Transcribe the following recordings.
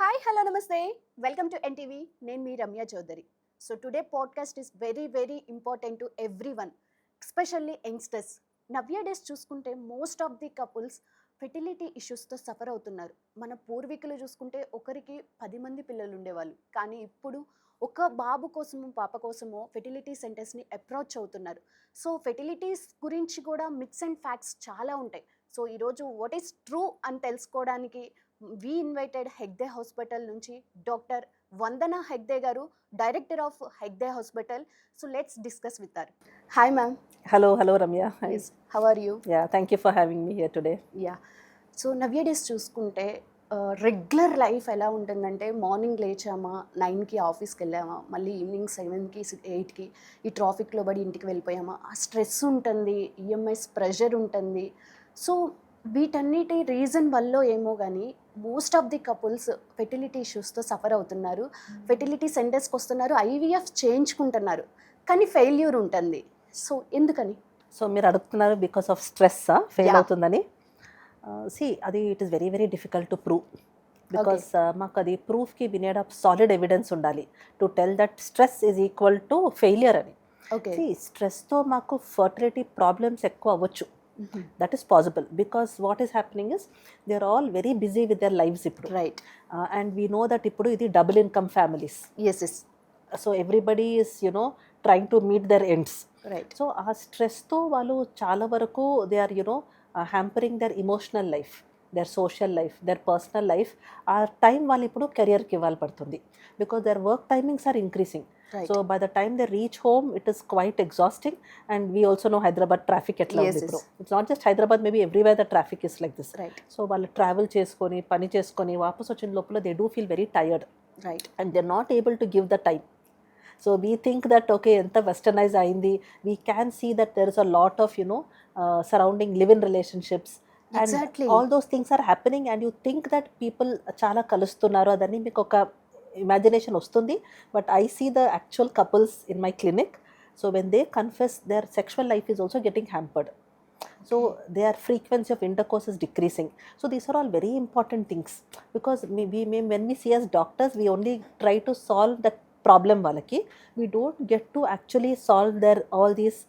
Hi hello నమస్తే welcome to NTV నేను మీ Ramya Chowdary. So today podcast is very very important to everyone, especially youngsters. Nowadays చూసుకుంటే most of the couples fertility ఇష్యూస్తో suffer అవుతున్నారు. మన పూర్వీకులు చూసుకుంటే ఒకరికి 10 మంది పిల్లలు ఉండేవాళ్ళు, కానీ ఇప్పుడు ఒక బాబు కోసము పాప కోసమో ఫెర్టిలిటీ సెంటర్స్ని అప్రోచ్ అవుతున్నారు. సో ఫెర్టిలిటీస్ గురించి కూడా మిత్స్ అండ్ ఫ్యాక్ట్స్ చాలా ఉంటాయి. సో ఈరోజు వాట్ ఈస్ ట్రూ అని తెలుసుకోవడానికి వి ఇన్వైటెడ్ హెగ్దే హాస్పిటల్ నుంచి డాక్టర్ వందన హెగ్దే గారు, director of Hegde hospital. So let's discuss with her. Hi ma'am. Hello, Ramya. Hi. Yes, how are you? Yeah, thank you for having me here today. Yeah. So nowadays చూసుకుంటే regular life ఎలా ఉంటుందంటే, morning లేచామా 9కి ఆఫీస్కి వెళ్ళామా, మళ్ళీ evening 7కి 8కి ఈ ట్రాఫిక్లో పడి ఇంటికి వెళ్ళిపోయామా, ఆ స్ట్రెస్ ఉంటుంది, ఈఎంఐస్ ప్రెషర్ ఉంటుంది. సో వీటన్నిటి రీజన్ వల్ల ఏమో కానీ most of the couples fertility ఇష్యూస్తో సఫర్ అవుతున్నారు. ఫెర్టిలిటీ సెంటర్స్కి వస్తున్నారు, ఐవీఎఫ్ చేయించుకుంటున్నారు, కానీ ఫెయిల్యూర్ ఉంటుంది. సో ఎందుకని? సో మీరు అడుగుతున్నారు because of stress fail Yeah. అవుతుందని. అది it is very very difficult to prove because మాకు అది ప్రూఫ్కి we need of solid evidence ఉండాలి to tell that stress is equal to failure అని. ఓకే. స్ట్రెస్తో మాకు ఫర్టిలిటీ ప్రాబ్లమ్స్ ఎక్కువ అవ్వచ్చు. That is possible because what is happening is they are all very busy with their lifes ఇప్పుడు. Right. And we know that ఇప్పుడు ఇది double income families. Yes yes. So everybody is trying to meet their ends. Right. So ఆ స్ట్రెస్తో వాళ్ళు చాలా వరకు they are hampering their emotional life, their social life, their personal life. ఆ time వాళ్ళు ఇప్పుడు కెరియర్కి ఇవ్వాలి పడుతుంది because their work timings are increasing. Right. So by the time they reach home it is quite exhausting. And we also know Hyderabad traffic ఎట్లా Yes, ఉంది yes. ఇప్పుడు. It's not just Hyderabad, maybe everywhere the traffic is like this. Right. So వాళ్ళు travel చేసుకొని పని చేసుకొని వాపస్ వచ్చిన లోపల they do feel very tired right. and they're not able to give the time. So we think that okay, enta westernized ayindi, we can see that there is a lot of surrounding live-in relationships and Exactly. all those things are happening and you think that people chala kalustunnaru adani meeku oka imagination ostundi. But I see the actual couples in my clinic. So when they confess, their sexual life is also getting hampered. So their frequency of intercourse is decreasing. So these are all very important things because when we see as doctors, we only try to solve that problem వాళ్ళకి. We don't get to actually solve their all these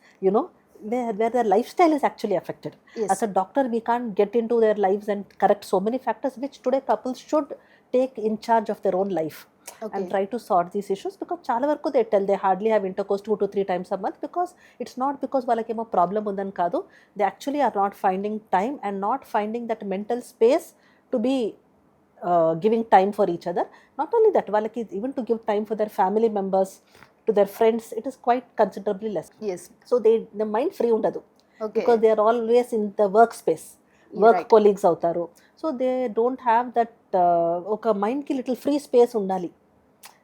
where their lifestyle is actually affected. Yes. As a doctor, we can't get into their lives and correct so many factors which today couples should take in charge of their own life. Okay. And try to sort these issues because చాలా వరకు they tell they hardly have intercourse 2 to 3 times a month because it's not because వాళ్ళకేమో problem ఉందని కాదు, they actually are not finding time and not finding that mental space to be giving time for each other. Not only that, వాళ్ళకి even to give time for their family members, to their friends, it is quite considerably less. Yes. So the mind free ఉండదు okay. because they are always in the work space, work Right. colleagues అవుతారు. So they don't have that ఒక మైండ్కి little free space ఉండాలి.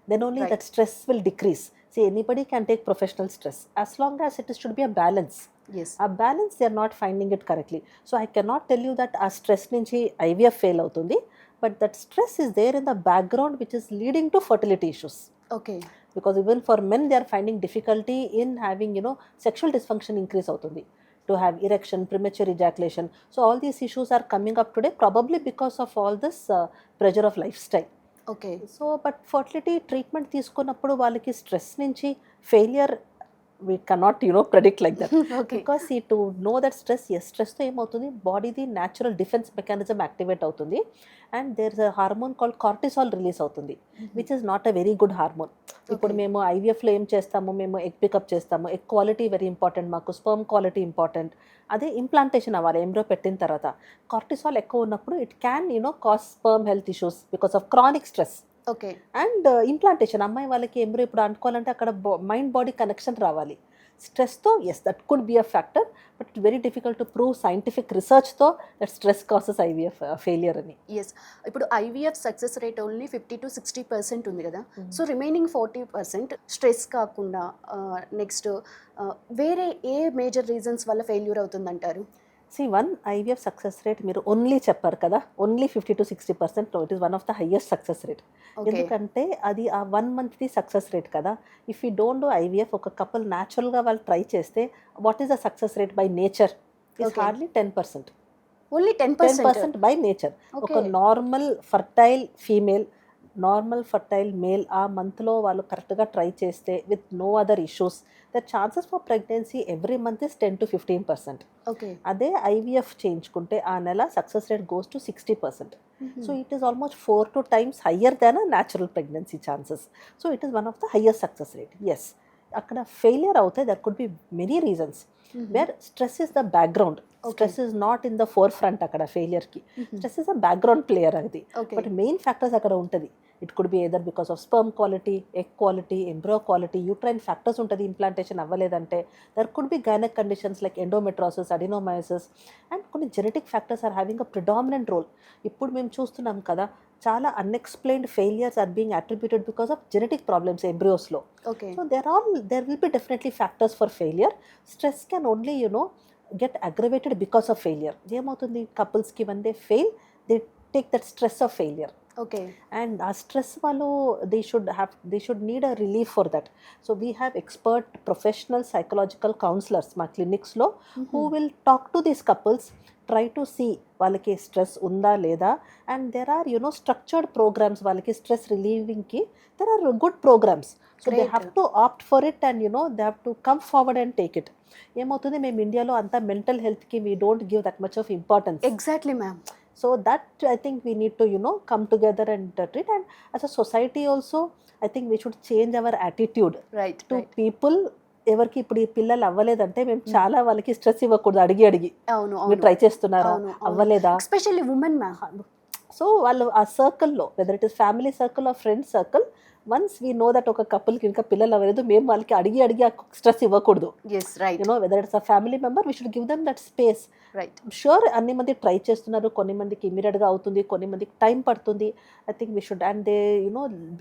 Then only Right. that stress will decrease. See, anybody can take professional stress as long as it should be a balance. Yes. A balance, they are not finding it correctly. So I cannot tell you that a stress nunchi IVF fail avutundi, but that stress is there in the background which is leading to fertility issues. Okay. Because even for men, they are finding difficulty in having sexual dysfunction increase avutundi, to have erection, premature ejaculation. So all these issues are coming up today probably because of all this pressure of lifestyle. Okay. So but fertility treatment తీసుకున్నప్పుడు వాళ్ళకి stress నుంచి failure we cannot predict like that okay. Because ఈ to know that స్ట్రెస్తో ఏమవుతుంది, బాడీది natural defence mechanism activate అవుతుంది and there is a hormone called cortisol release అవుతుంది which is not a very good hormone. ఇప్పుడు మేము ఐవీఎఫ్లో ఏం చేస్తాము, మేము ఎగ్ పికప్ చేస్తాము, ఎగ్ క్వాలిటీ వెరీ ఇంపార్టెంట్, మాకు స్పర్మ్ క్వాలిటీ ఇంపార్టెంట్. అదే ఇంప్లాంటేషన్ అవ్వాలి ఎంబ్రో పెట్టిన తర్వాత. కార్టిసాల్ ఎక్కువ ఉన్నప్పుడు it can cause sperm health issues because of chronic stress. Okay. And implantation అమ్మాయి వాళ్ళకి ఎంబ్రో ఇప్పుడు అనుకోవాలంటే అక్కడ మైండ్ బాడీ కనెక్షన్ రావాలి. స్ట్రెస్తో yes that could be a factor, but it very difficult to prove scientific రీసెర్చ్తో that stress causes IVF failure అని. Yes. ఇప్పుడు IVF success rate only 50 to 60% ఉంది కదా. సో రిమైనింగ్ 40% స్ట్రెస్ కాకుండా నెక్స్ట్ వేరే ఏ మేజర్ రీజన్స్ వల్ల ఫెయిల్యూర్ అవుతుందంటారు? వన్ ఐవీఎఫ్ సక్సెస్ రేట్ మీరు ఓన్లీ చెప్పారు కదా, only 50 to 60%. It is one of the highest success rate. Okay. ఎందుకంటే అది ఆ 1 monthది సక్సెస్ రేట్ కదా. If you don't do IVF, ఒక కపుల్ న్యాచురల్గా వాళ్ళు ట్రై చేస్తే what is the success rate by nature is Okay. Hardly 10%. Only 10%. 10% by nature. ఒక Okay. Normal fertile female normal fertile male ఆ మంత్లో వాళ్ళు కరెక్ట్గా ట్రై చేస్తే with no other issues the chances for pregnancy every month is 10 to 15%. Okay. అదే IVF చేయించుకుంటే ఆ నెల success rate goes to 60%. So it is almost 4 times higher than natural pregnancy chances. So it is one of the highest success rate. Yes, అక్కడ failure అవుతే there could be many reasons where stress is the background. Stress is not in the forefront అక్కడ ఫెయిలియర్కి. Stress is a background player అది. But main factors అక్కడ ఉంటుంది. It could be either because of sperm quality, egg quality, embryo quality, uterine factors ఉంటుంది. Implantation అవ్వలేదంటే there could be gynaec conditions like endometriosis, adenomyosis, and కొన్ని genetic factors are having a predominant role. ఇప్పుడు మేము చూస్తున్నాం కదా, చాలా unexplained failures are being attributed because of genetic problems ఎంబ్రియోస్లో. So there will be definitely factors for failure. Stress can only get aggravated because of failure. ఏమవుతుంది కపుల్స్కి when they fail they take that stress of failure. Okay. And ఆ stress వాళ్ళు they should need a relief for that. So we have expert professional psychological counselors మా clinicsలో who will talk to these couples, try to see వాళ్ళకి stress ఉందా లేదా. And there are structured programmes వాళ్ళకి stress రిలీవింగ్కి. There are good programmes. So they have to opt for it and they have to come forward and take it. ఏమవుతుంది, మేము ఇండియాలో అంతా mental హెల్త్కి we don't give that much of importance. Exactly ma'am. So that I think we need to come together and treat. And as a society also I think we should change our attitude right. to people. ఎవరికి ఇప్పుడు ఈ పిల్లలు అవ్వలేదంటే మేము చాలా వాళ్ళకి stress ఇవ్వకూడదు. అడిగి అవును మీరు అవును. ట్రై చేస్తున్నారా, అవ్వలేదా. Especially women ma'am. సో వాళ్ళు ఆ సర్కిల్లో whether it is family circle or friends circle, once we know that ఒక కపుల్కి ఇంకా పిల్లలు అవ్వలేదు, మేము వాళ్ళకి అడిగి ఆ స్ట్రెస్ ఇవ్వకూడదు. Yes right. Whether it's a family member we should give them that space. Right. Sure అన్ని మంది ట్రై చేస్తున్నారు, కొన్ని మందికి ఇమీడియట్గా అవుతుంది, కొన్ని మందికి టైం పడుతుంది. I think we should. And they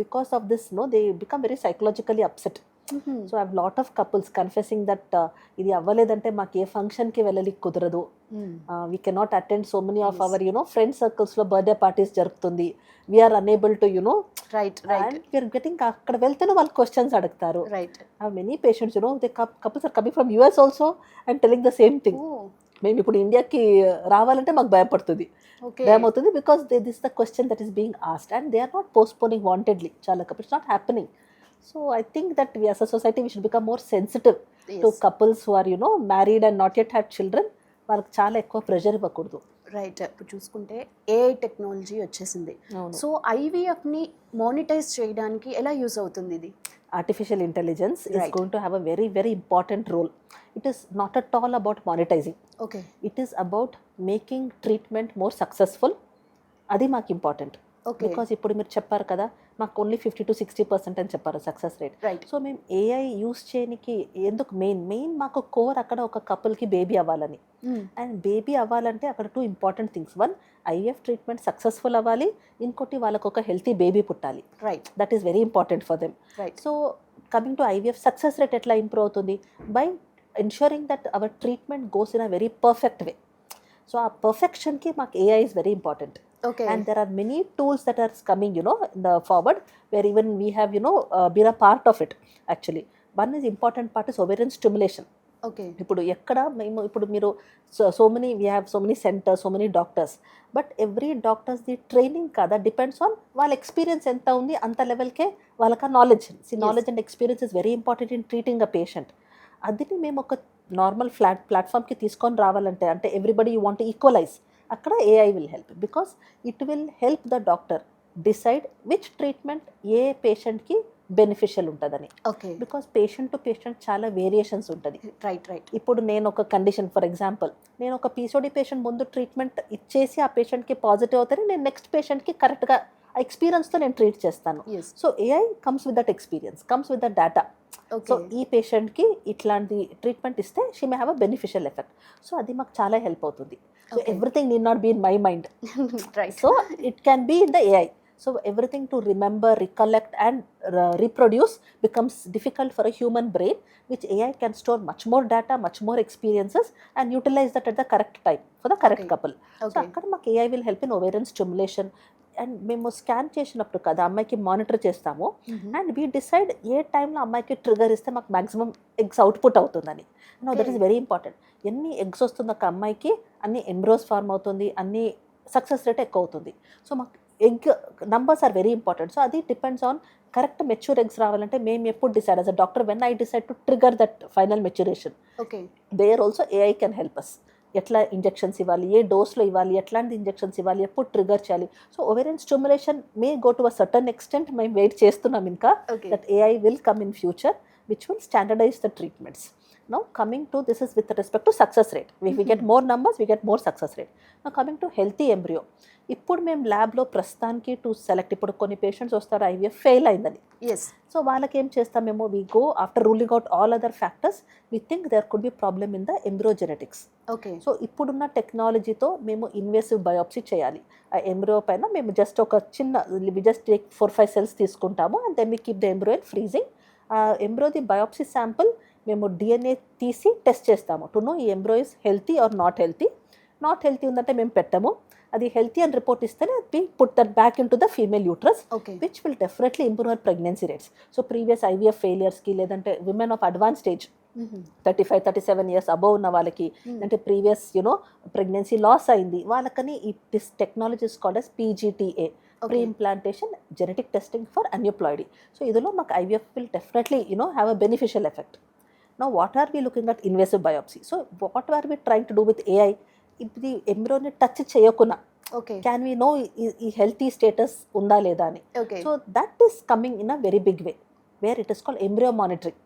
because of this they become very psychologically upset. So I have lot of couples confessing that ఇది అవ్వలేదంటే మాకు ఏ ఫంక్షన్కి వెళ్ళలికి కుదరదు. We cannot attend so many of our friend సర్కిల్స్లో birthday parties జరుగుతుంది. We are unable to right right. And we are getting అక్కడ వెళ్తేనే వాళ్ళు క్వశ్చన్స్ అడుగుతారు. Right. Many patients they couples are coming from US also and telling the same thing. మేము ఇప్పుడు ఇండియాకి రావాలంటే మాకు భయపడుతుంది, భయమవుతుంది. Because this the question that is being asked and they are not postponing wantedly. చాలా couples not happening. So I think that we as a society we should become more sensitive to couples who are married and not yet had children. వాళ్ళకి చాలా ఎక్కువ pressure ఇవ్వకూడదు. Right. ఇప్పుడు చూసుకుంటే AI technology వచ్చేసింది. So ఐవీఎఫ్ని monetise చేయడానికి ఎలా use అవుతుంది ఇది? Artificial intelligence is going to have a very very important role. It is not at all about monetizing. Okay. It is about making treatment more successful. అది మాకు important. Because ఇప్పుడు మీరు చెప్పారు కదా, మాకు ఓన్లీ 50 to 60% అని చెప్పారు సక్సెస్ రేట్. రైట్. సో మేము ఏఐ యూస్ చేయడానికి ఎందుకు మెయిన్ మాకు కోర్ అక్కడ ఒక కపుల్కి బేబీ అవ్వాలని. అండ్ బేబీ అవ్వాలంటే అక్కడ 2 important things. 1, IVF treatment successful అవ్వాలి. ఇంకోటి వాళ్ళకు ఒక హెల్తీ బేబీ పుట్టాలి. Right. That is very important for them. Right. So coming to IVF success rate ఎట్లా ఇంప్రూవ్ అవుతుంది? By ensuring that our treatment goes in a very perfect way. So our perfection ki maak AI is very important. Okay. And there are many tools that are coming in the forward where even we have been a part of it actually. One is important part is ovarian stimulation. Okay. ఇప్పుడు ఎక్కడ మేము ఇప్పుడు మీరు so many we have so many centers, so many doctors, but every doctors the training కదా depends on వాళ్ళ experience ఎంత ఉంది అంత లెవెల్కే వాళ్ళకి knowledge. Knowledge and experience is very important in treating a patient. అదిని మేము ఒక నార్మల్ ప్లాట్ఫామ్కి తీసుకొని రావాలంటే అంటే ఎవ్రీబడి యూ వాంట్ ఈక్వలైజ్, అక్కడ AI will help. Because it will help the doctor decide which treatment ఏ పేషెంట్కి బెనిఫిషియల్ ఉంటుందని. Okay. Because patient to patient చాలా వేరియేషన్స్ ఉంటుంది. Right right. ఇప్పుడు నేను ఒక కండిషన్ ఫర్ ఎగ్జాంపుల్ నేను ఒక పీసీఓడి పేషెంట్ ముందు ట్రీట్మెంట్ ఇచ్చేసి ఆ పేషెంట్కి పాజిటివ్ అవుతానే నేను నెక్స్ట్ పేషెంట్కి కరెక్ట్గా ఆ ఎక్స్పీరియన్స్తో నేను ట్రీట్ చేస్తాను. So AI comes with that experience, comes with that data. So ఈ పేషెంట్కి ఇట్లాంటి ట్రీట్మెంట్ ఇస్తే she may have a beneficial effect. So అది మాకు చాలా హెల్ప్ అవుతుంది. So everything need not be in my mind. So it can be in the AI. So everything to remember, recollect and reproduce becomes difficult for a human brain, which AI can store much more data, much more experiences and utilize that at the correct time for the correct couple. So akkada maku AI will help in ovarian stimulation. And మేము scan చేసినప్పుడు కదా అమ్మాయికి monitor చేస్తాము and we decide ఏ టైంలో అమ్మాయికి trigger ఇస్తే మాకు maximum eggs output అవుతుందని. That is very important. ఎన్ని ఎగ్స్ వస్తుంది ఒక అమ్మాయికి అన్ని ఎంబ్రోస్ ఫార్మ్ అవుతుంది, అన్ని సక్సెస్ రేట్ ఎక్కువ అవుతుంది. సో మాకు egg numbers are very important. So అది depends on correct mature eggs రావాలంటే మేము ఎప్పుడు decide as a doctor when I decide to trigger that final maturation, okay. There also AI can help us. ఎట్లా ఇంజెక్షన్స్ ఇవ్వాలి, ఏ డోస్లో ఇవ్వాలి, ఎట్లాంటి ఇంజెక్షన్స్ ఇవ్వాలి, ఎప్పుడు ట్రిగర్ చేయాలి. So ovarian stimulation may go to a certain extent. మేము వెయిట్ చేస్తున్నాం ఇంకా okay. that AI will come in future which will standardize the treatments. Now coming to, this is with respect to success rate. If we get more numbers, we get more success rate. Now coming to healthy embryo. ఇప్పుడు మేము ల్యాబ్లో ప్రస్తుతానికి to select, ఇప్పుడు కొన్ని patients వస్తారు IVF fail అయిందని. Yes. So వాళ్ళకి ఏం చేస్తామేమో, we go after ruling out all other factors, we think there could be problem in the embryo genetics. Okay. So ఇప్పుడున్న టెక్నాలజీతో మేము ఇన్వేసివ్ బయోప్సీ చేయాలి. ఆ ఎంబ్రియో పైన మేము జస్ట్ ఒక చిన్న జస్ట్ టేక్ 4-5 cells తీసుకుంటాము and then we keep the embryo in freezing. ఆ ఎంబ్రియోది బయోప్సీ శాంపుల్ మేము డిఎన్ఏ తీసి టెస్ట్ చేస్తాము టు నో ఈ embryo is healthy or not healthy. Not healthy ఉందంటే మేము పెట్టము, అది హెల్తీ అని రిపోర్ట్ ఇస్తేనే we put that back in to the female uterus, okay. Which will definitely improve our pregnancy rates. So previous IVF ఫెయిలియర్స్కి, లేదంటే women of advance stage 35-37 years above ఉన్న వాళ్ళకి, అంటే ప్రీవియస్ ప్రెగ్నెన్సీ లాస్ అయింది వాళ్ళకని ఈ this technology is called as PGTA, pre implantation genetic testing for aneuploidy. So ఇందులో మాకు IVF will definitely have a beneficial effect. Now what are we looking at? Invasive biopsy. So what are we trying to do with AI? ఇది ఎంబ్రియోని touch చేయకుండా okay. Can we know ఈ healthy status ఉందా లేదా అని. Okay. So that is coming in a very big way where it is called embryo monitoring.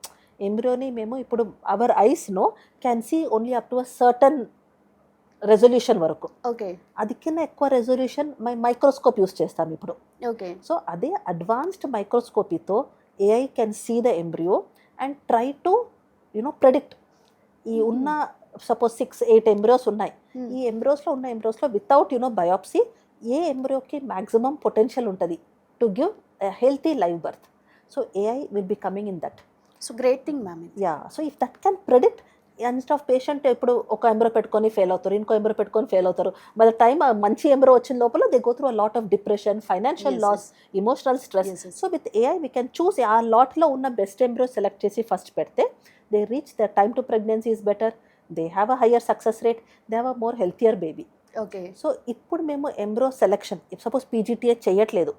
ఎంబ్రియోని మేము ఇప్పుడు అవర్ ఐస్లో can see only up to a certain resolution వరకు. Okay. అది కింద ఎక్కువ రెజల్యూషన్ మైక్రోస్కోప్ యూస్ చేస్తాం ఇప్పుడు. ఓకే. సో అదే అడ్వాన్స్డ్ మైక్రోస్కోపీతో AI can see the embryo and try to predict. ఈ ఉన్న సపోజ్ 6-8 ఎంబ్రియోస్ ఉన్నాయి, ఈ ఎంబ్రియోస్లో వితౌట్ బయోప్సీ ఏ ఎంబ్రియోకి మ్యాక్సిమం పొటెన్షియల్ ఉంటుంది to give healthy live birth. So AI will be coming in that. So great thing ma'am. Yeah. So if that can predict, instead of patient ఇప్పుడు ఒక embryo పెట్టుకొని fail అవుతారు, ఇంకో embryo పెట్టుకొని fail అవుతారు, by the time మంచి embryo వచ్చిన లోపల they go through a lot of depression, financial loss, emotional stress. So with AI we can choose ఆ లాట్లో ఉన్న బెస్ట్ ఎంబ్రో సెలెక్ట్ చేసి ఫస్ట్ పెడితే they reach the time to pregnancy is better, they have a higher success rate, they have a more healthier baby. Okay. So ఇప్పుడు మేము embryo selection, if suppose PGTA చేయట్లేదు,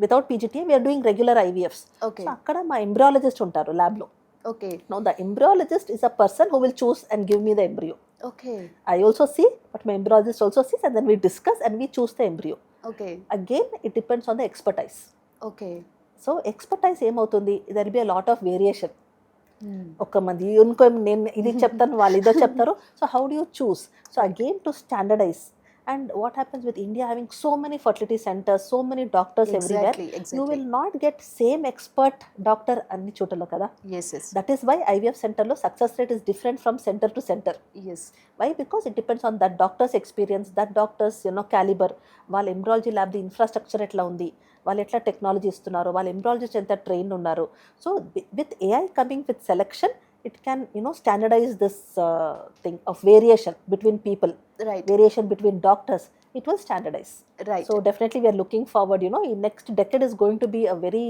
without PGTA we are doing regular IVFs. Okay. So అక్కడ మా embryologist ఉంటారు ల్యాబ్లో. Okay. Now the embryologist is a person who will choose and give me the embryo. Okay. I also see, but my embryologist also sees, and then we discuss and we choose the embryo. Okay. Again, it depends on the expertise. Okay. So expertise ఏమవుతుంది, there will be a lot of variation. ఒక మంది ఇంకో నేను ఇది చెప్తాను, వాళ్ళు ఇదో చెప్తారు. So how do you choose? So again to standardise. And what happens with India having so many fertility centers, so many doctors everywhere, you will not get same expert doctor అన్ని చోట్ల కదా. Yes, yes. That is why IVF center లో success rate is different from center to center. Yes. Why? Because it depends on that doctor's experience, that doctor's caliber, వాళ్ళ ఎంబ్రాలజీ lab the infrastructure ఎట్లా ఉంది, వాళ్ళు ఎట్లా technology ఇస్తున్నారు, వాళ్ళ ఎంబ్రాలజిస్ట్ ఎంత train ఉన్నారు. So with AI coming with selection, it can standardize this thing of variation between people, Right. variation between doctors. It will standardize. Right. So definitely we are looking forward, in next decade is going to be a very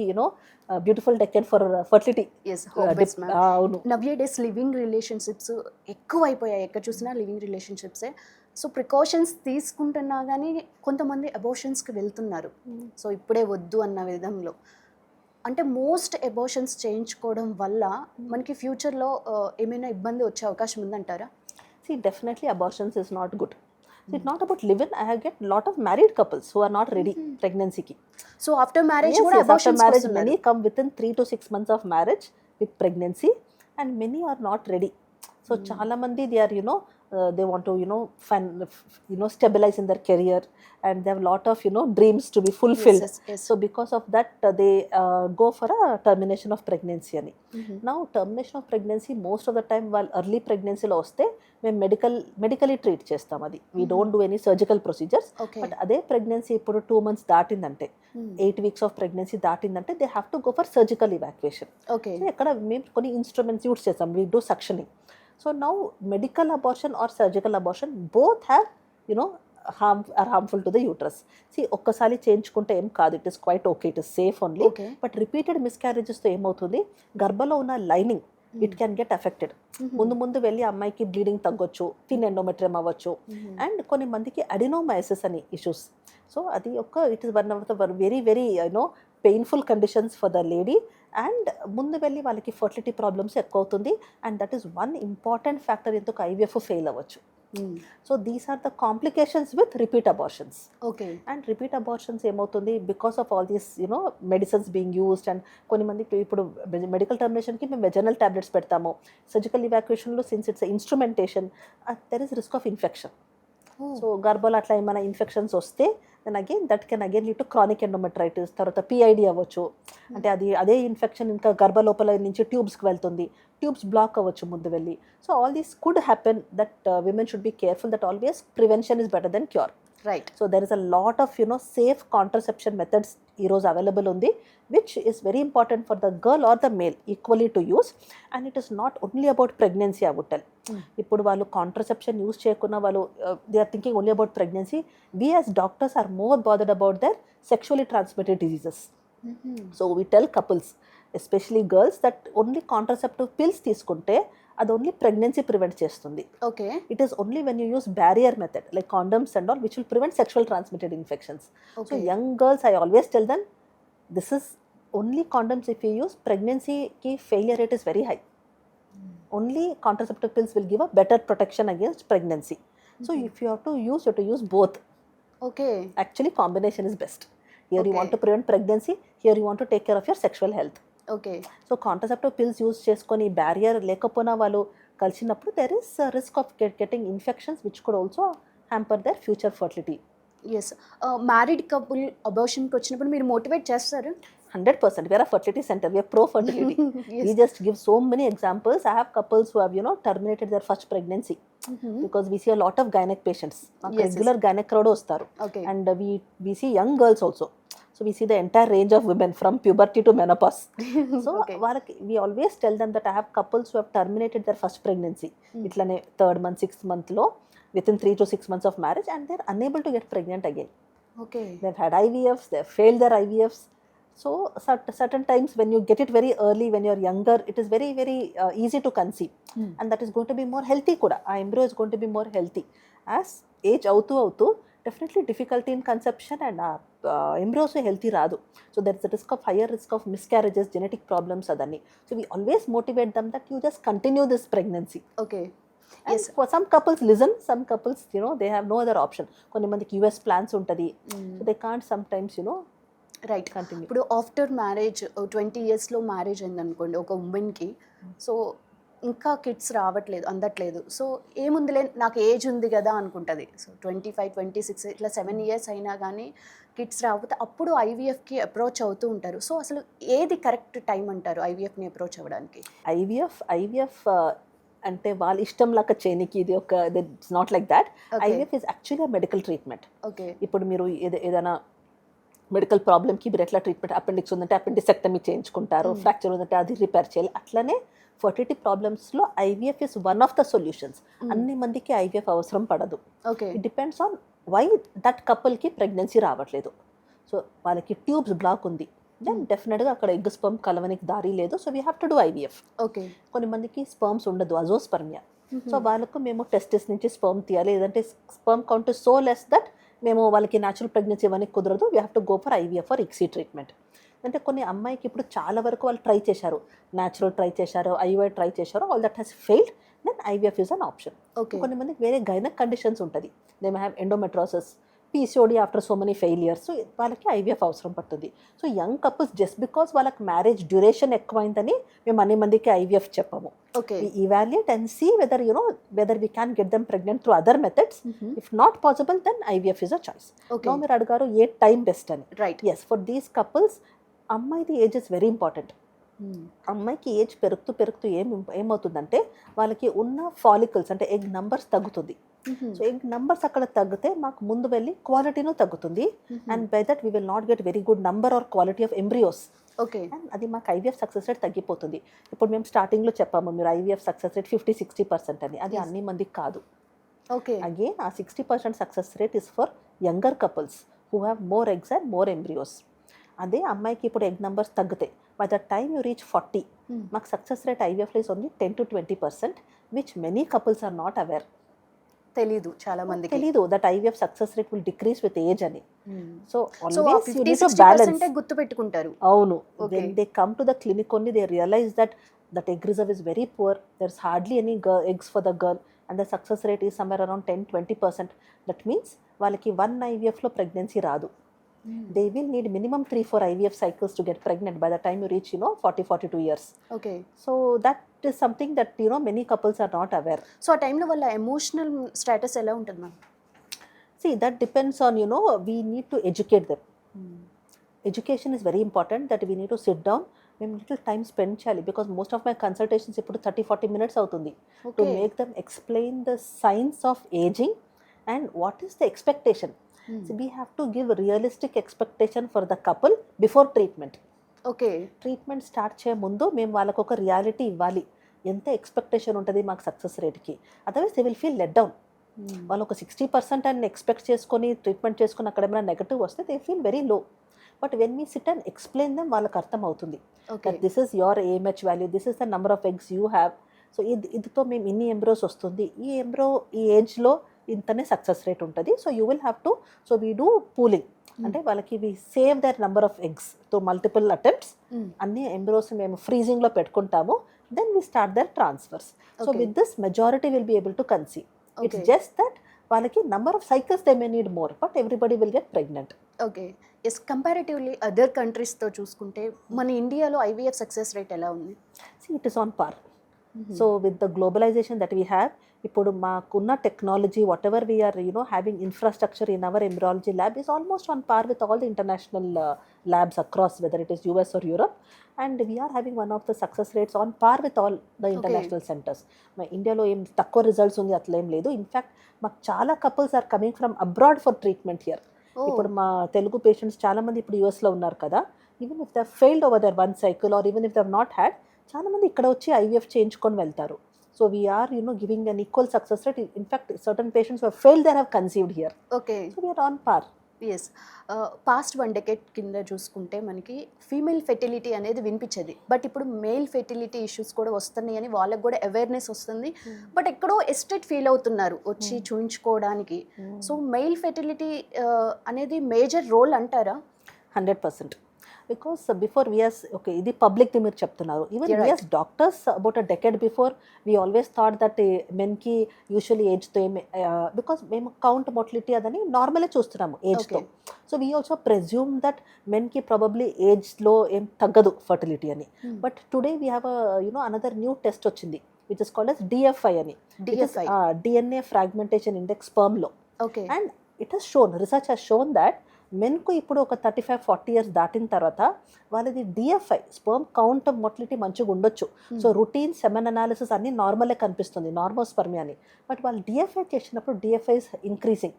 beautiful decade for fertility. Yes, hope is ma'am. అవును. Nowadays living relationships ఎక్కువ అయిపోయాయి, ఎక్కడ చూసినా living రిలేషన్షిప్సే. So precautions తీసుకుంటున్నా కానీ కొంతమంది అబోషన్స్కి వెళ్తున్నారు. So ఇప్పుడే వద్దు అన్న విధంలో, అంటే మోస్ట్ అబోషన్స్ చేయించుకోవడం వల్ల మనకి ఫ్యూచర్లో ఏమైనా ఇబ్బంది వచ్చే అవకాశం ఉందంటారా? See, definitely abortions is not good. It's not about live-in. I have get lot of married couples who are not ready pregnancy ki. So after marriage Yes, కూడా yes, after abortions marriage many come within 3 to 6 months of marriage with pregnancy, and many are not ready. So చాలా మంది they are they want to stabilize in their career, and they have lot of dreams to be fulfilled. Yes, yes, yes. So because of that they go for a termination of pregnancy ani. Now termination of pregnancy most of the time while early pregnancy lo vaste మేము medically treat చేస్తాం. అది we don't do any surgical procedures. Okay. But అదే pregnancy ఇప్పుడు 2 months దాటిందంటే, 8 weeks of pregnancy దాటిందంటే they have to go for surgical evacuation. Okay. ఎక్కడ మేము కొన్ని ఇన్స్ట్రుమెంట్స్ యూస్ చేస్తాం, we do suctioning. So now medical abortion or surgical abortion both have harmful to the uterus. See, ఒక్కసారి చేయించుకుంటే ఏం కాదు, it is quite okay, it is safe only. Okay. But repeated మిస్క్యారేజెస్తో ఏమవుతుంది, గర్భంలో ఉన్న lining it can get affected. ముందు వెళ్ళి అమ్మాయికి బ్లీడింగ్ తగ్గొచ్చు, థిన్ ఎండోమెట్రియం అవ్వచ్చు, అండ్ కొన్ని మందికి అడినోమైసిస్ అని ఇష్యూస్, సో అది it is one of the very very painful conditions for the lady. And ముందు వెళ్ళి వాళ్ళకి ఫర్టిలిటీ ప్రాబ్లమ్స్ ఎక్కువ అవుతుంది. And that is one important factor ఎందుకు ఐవీఎఫ్ ఫెయిల్ అవ్వచ్చు. So these are the complications with repeat abortions. Okay. And repeat abortions ఏమవుతుంది, because of all these medicines being used. And కొన్ని మంది ఇప్పుడు మెడికల్ టర్మినేషన్కి మేము వెజనల్ టాబ్లెట్స్ పెడతాము. Surgical ఇవాక్యుయేషన్లో since it's instrumentation there is risk of infection. So గర్భాలు అట్లా ఏమైనా ఇన్ఫెక్షన్స్ వస్తే then again that can again lead to chronic endometritis, తర్వాత పిఐడి అవ్వచ్చు. అంటే అదే ఇన్ఫెక్షన్ ఇంకా గర్భ లోపల నుంచి ట్యూబ్స్కి వెళ్తుంది, ట్యూబ్స్ బ్లాక్ అవ్వచ్చు ముందు వెళ్ళి. So all these could happen. That women should be careful that always prevention is better than cure. Right. So there is a lot of safe contraception methods ఈరోజు అవైలబుల్ ఉంది, which is very important for the girl or the male equally to use. And it is not only about pregnancy, I would tell. ఇప్పుడు వాళ్ళు contraception use చేయకుండా వాళ్ళు they are thinking only about pregnancy. we as doctors are more bothered about their sexually transmitted diseases. So we tell couples, especially girls, that only contraceptive pills తీసుకుంటే అది only pregnancy prevent చేస్తుంది. Okay. It is only when you use barrier method like condoms and all which will prevent sexual transmitted infections. So young girls I always tell them this is only condoms if you use. Pregnancy ki failure rate is very high. Only contraceptive pills will give a better protection against pregnancy. So if you have to use both. Okay. Actually combination is best. Here you want Okay. to prevent pregnancy, here you want to take care of your sexual health. Okay. So contraceptive pills use cheskoni barrier lekapona valu kalchinappudu there is a risk of getting infections which could also hamper their future fertility. Yes. Married couple అబార్షన్కి వచ్చినప్పుడు మీరు motivate చేస్తారు? 100%. We are a fertility center. We are pro fertility. We just give so many examples. I have couples who have terminated their first pregnancy because we see a lot of gynec patients. Regular gynec crowd vastaru. Okay. And we see young girls also. So we see the entire range of women from puberty to menopause. So we always tell them that I have couples who have terminated their first pregnancy. Itlane 3rd month, 6th month lo within 3 to 6 months of marriage, and they're unable to get pregnant again. Okay. They've had IVFs, they've failed their IVFs. So certain times when you get it very early, when you're younger, it is very very easy to conceive. And that is going to be more healthy kuda. Our embryo is going to be more healthy. As age avtu definitely difficulty in conception, and embryo also healthy radu. So there is a higher risk of miscarriages, genetic problems adanni. So we always motivate them that you just continue this pregnancy. Okay. And yes, for some couples listen, some couples they have no other option. కొంతమందికి US plans ఉంటుంది, so they can't sometimes right. continue. ఇప్పుడు after marriage 20 ఇయర్స్లో marriage అయిందనుకోండి ఒక ఉమెన్కి, so ఇంకా kids అందట్లేదు. So ఏముందిలే నాకు ఏజ్ ఉంది కదా అనుకుంటుంది. సో 25, 26 ఇట్లా 7 ఇయర్స్ అయినా కానీ కిడ్స్ రాకపోతే అప్పుడు ఐవీఎఫ్కి అప్రోచ్ అవుతూ ఉంటారు. సో అసలు ఏది కరెక్ట్ టైం అంటారు ఐవీఎఫ్ని అప్రోచ్ అవ్వడానికి? ఐవీఎఫ్ అంటే వాళ్ళ ఇష్టం లాగా చేయనికి ఇది it's not like that. IVF is actually a medical treatment. Okay. ఇప్పుడు మీరు ఏదైనా మెడికల్ ప్రాబ్లమ్కి మీరు ఎట్లా ట్రీట్మెంట్, అపెండిక్స్ ఉందంటే అపెండిసెక్టమీ చేయించుకుంటారు, ఫ్రాక్చర్ ఉందంటే అది రిపేర్ చేయాలి. అట్లనే ఫర్టిలిటీ ప్రాబ్లమ్స్లో IVF is one of the solutions. అన్ని మందికి ఐవీఎఫ్ అవసరం పడదు. Okay. It depends on why that కపుల్కి ప్రెగ్నెన్సీ రావట్లేదు. సో వాళ్ళకి ట్యూబ్స్ బ్లాక్ ఉంది, దెన్ డెఫినెట్గా అక్కడ ఎగ్ స్పర్మ్ కలవనికి దారి లేదు. So we have to do IVF. Okay. కొన్ని మందికి స్పర్మ్స్ ఉండదు, అజోస్పర్మియా. సో వాళ్ళకు మేము టెస్టిస్ నుంచి స్పర్మ్ తీయాలి, లేదంటే sperm count so less that మేము వాళ్ళకి న్యాచురల్ ప్రెగ్నెన్సీ ఇవ్వడానికి కుదరదు. We have to go for IVF for ICSI treatment. అంటే కొన్ని అమ్మాయికి ఇప్పుడు చాలా వరకు వాళ్ళు ట్రై చేశారు, న్యాచురల్ ట్రై చేశారు, ఐవై ట్రై చేశారు, all that has failed, then IVF is an option. Okay. కొన్ని మందికి వేరే గైనక్ కండిషన్స్ ఉంటుంది, they may have endometriosis, PCOD after so many failures, so వాళ్ళకి ఐవీఎఫ్ అవసరం పడుతుంది. So young couples just because వాళ్ళకి మ్యారేజ్ డ్యూరేషన్ ఎక్కువైందని మేము అన్ని మందికి ఐవీఎఫ్ చెప్పము. Okay. We evaluate and see whether we can get them pregnant through other methods. If not possible, then IVF is a choice. Okay. Now మీరు అడిగారు ఏ time best అని. Right. Yes, for these couples అమ్మాయిది age is very important. అమ్మాయికి age పెరుగుతూ ఏమవుతుందంటే వాళ్ళకి ఉన్న follicles అంటే ఎగ్ నంబర్స్ తగ్గుతుంది. సో ఎగ్ నంబర్స్ అక్కడ తగ్గితే మాకు ముందు వెళ్ళి క్వాలిటీను తగ్గుతుంది, and by that we will not get very good number are quality of embryos. Okay. And అది మాకు ఐవీఎఫ్ సక్సెస్ రేట్ తగ్గిపోతుంది. ఇప్పుడు మేము స్టార్టింగ్లో చెప్పాము మీరు ఐవీఎఫ్ సక్సెస్ రేట్ 50-60% అని, అది అన్ని మందికి కాదు. ఓకే. అగైన్ ఆ 60% success rate is for younger couples who have more eggs and more embryos. అదే అమ్మాయికి ఇప్పుడు ఎగ్ నెంబర్స్ తగ్గుతాయి. By the time you reach 40, మాకు సక్సెస్ రేట్ ఐవీఎఫ్లో is only 10-20%, which many couples are not aware. తెలీదు చాలా మందికి. తెలీదు that IVF success rate will decrease with age అని. So so always you need to 50-60% balance. గుర్తు పెట్టుకుంటారు. అవును, Okay. when they come to the clinic only they realize that egg reserve is very poor, there's hardly any eggs for the girl and the success rate is somewhere around 10-20%. That means వాళ్ళకి 1 IVF లో pregnancy రాదు. They will need minimum 3-4 IVF cycles to get pregnant by the time you reach 40-42 years. Okay. So that is something that many couples are not aware. So ఆ టైంలో వాళ్ళ emotional status ఎలా ఉంటుంది ma'am? See, that depends on we need to educate them. Education is very important, that we need to sit down, మేము little time spend చేయాలి, because most of my consultations ఇప్పుడు 30-40 minutes అవుతుంది to okay. Make them explain the science of ageing and what is the expectation. So we have to give realistic expectation for the couple before treatment. Okay. Treatment start చేయ ముందు మేము వాళ్ళకు ఒక reality ఇవ్వాలి, ఎంత expectation ఉంటుంది మాకు success రేట్కి. Otherwise they will feel let down. వాళ్ళు ఒక 60% అని ఎక్స్పెక్ట్ చేసుకొని ట్రీట్మెంట్ చేసుకుని అక్కడ ఏమైనా నెగటివ్ వస్తే they feel very low. But when we sit and explain them వాళ్ళకి అర్థం అవుతుంది okay. That this is your AMH value, this is the number of eggs you have. So ఇదితో మేము ఇన్ని ఎంబ్రోస్ వస్తుంది, ఈ ఏజ్లో ఇంతనే సక్సెస్ రేట్ ఉంటుంది. So you will have to, so we do pooling, అంటే వాళ్ళకి we save their number of eggs తో మల్టిపుల్ అటెంప్ట్స్. అన్ని ఎంబ్రోస్ మేము ఫ్రీజింగ్లో పెట్టుకుంటాము, then we start their transfers. So Okay. With this majority will be able to conceive. It's Okay. Just that వాళ్ళకి number of cycles they may need more, but everybody will get pregnant. Okay. Yes, comparatively other కంట్రీస్తో చూసుకుంటే మన ఇండియాలో IVF success rate ఎలా ఉంది? See, it is on par. So with the globalization that we have, ఇప్పుడు మాకున్న technology, whatever we're having infrastructure in our embryology lab is almost on par with all the international labs across, whether it is US or Europe, and we're having one of the success rates on par with all the international centres. మా ఇండియాలో ఏం తక్కువ results ఉంది అట్లా ఏం లేదు. In fact మాకు చాలా couples are coming from abroad for treatment here. ఇప్పుడు మా తెలుగు పేషెంట్స్ చాలామంది ఇప్పుడు యూఎస్లో ఉన్నారు కదా, even if they failed over their 1 cycle or even if they not had, చాలామంది ఇక్కడ వచ్చి ఐవీఎఫ్ చేయించుకొని వెళ్తారు. So we are giving an equal success rate. In fact certain patients who have failed they have conceived here. Okay. So we are on par. Yes, past 1 decade కింద చూసుకుంటే మనకి female fertility అనేది వినిపించేది, but ఇప్పుడు మేల్ ఫెర్టిలిటీ ఇష్యూస్ కూడా వస్తున్నాయి అని వాళ్ళకి కూడా అవేర్నెస్ వస్తుంది. బట్ ఎక్కడో ఎస్టేట్ ఫీల్ అవుతున్నారు వచ్చి చూయించుకోవడానికి. సో మెయిల్ ఫెర్టిలిటీ అనేది మేజర్ రోల్ అంటారా? 100%. బికాస్ బిఫోర్ విఎస్, ఓకే ఇది పబ్లిక్ని మీరు చెప్తున్నారు, even You're right. We as doctors about a decade before we always thought that మెన్కి యూజువల్లీ ఏజ్తో ఏమి, బికాస్ మేము కౌంట్ మొటిలిటీ అదని నార్మలే చూస్తున్నాము ఏజ్తో. Okay. So we also presume that మెన్కి ప్రాబబ్లీ ఏజ్లో ఏం తగ్గదు ఫర్టిలిటీ అని. But today we have another new test వచ్చింది which is called as DFI అని. DFI. DNA ఫ్రాగ్మెంటేషన్ ఇండెక్స్ స్పర్మ్లో. Okay. And it has shown, research has shown that మెన్కు ఇప్పుడు ఒక 35-40 years దాటిన తర్వాత వాళ్ళది DFI స్పర్మ్ కౌంట్ మొటిలిటీ మంచిగా ఉండొచ్చు. సో రొటీన్ సెమెన్ అనాలిసిస్ అన్నీ నార్మలే కనిపిస్తుంది, నార్మల్ స్పర్మి అని. బట్ వాళ్ళు DFI చేసినప్పుడు DFI ఇస్ ఇంక్రీజింగ్.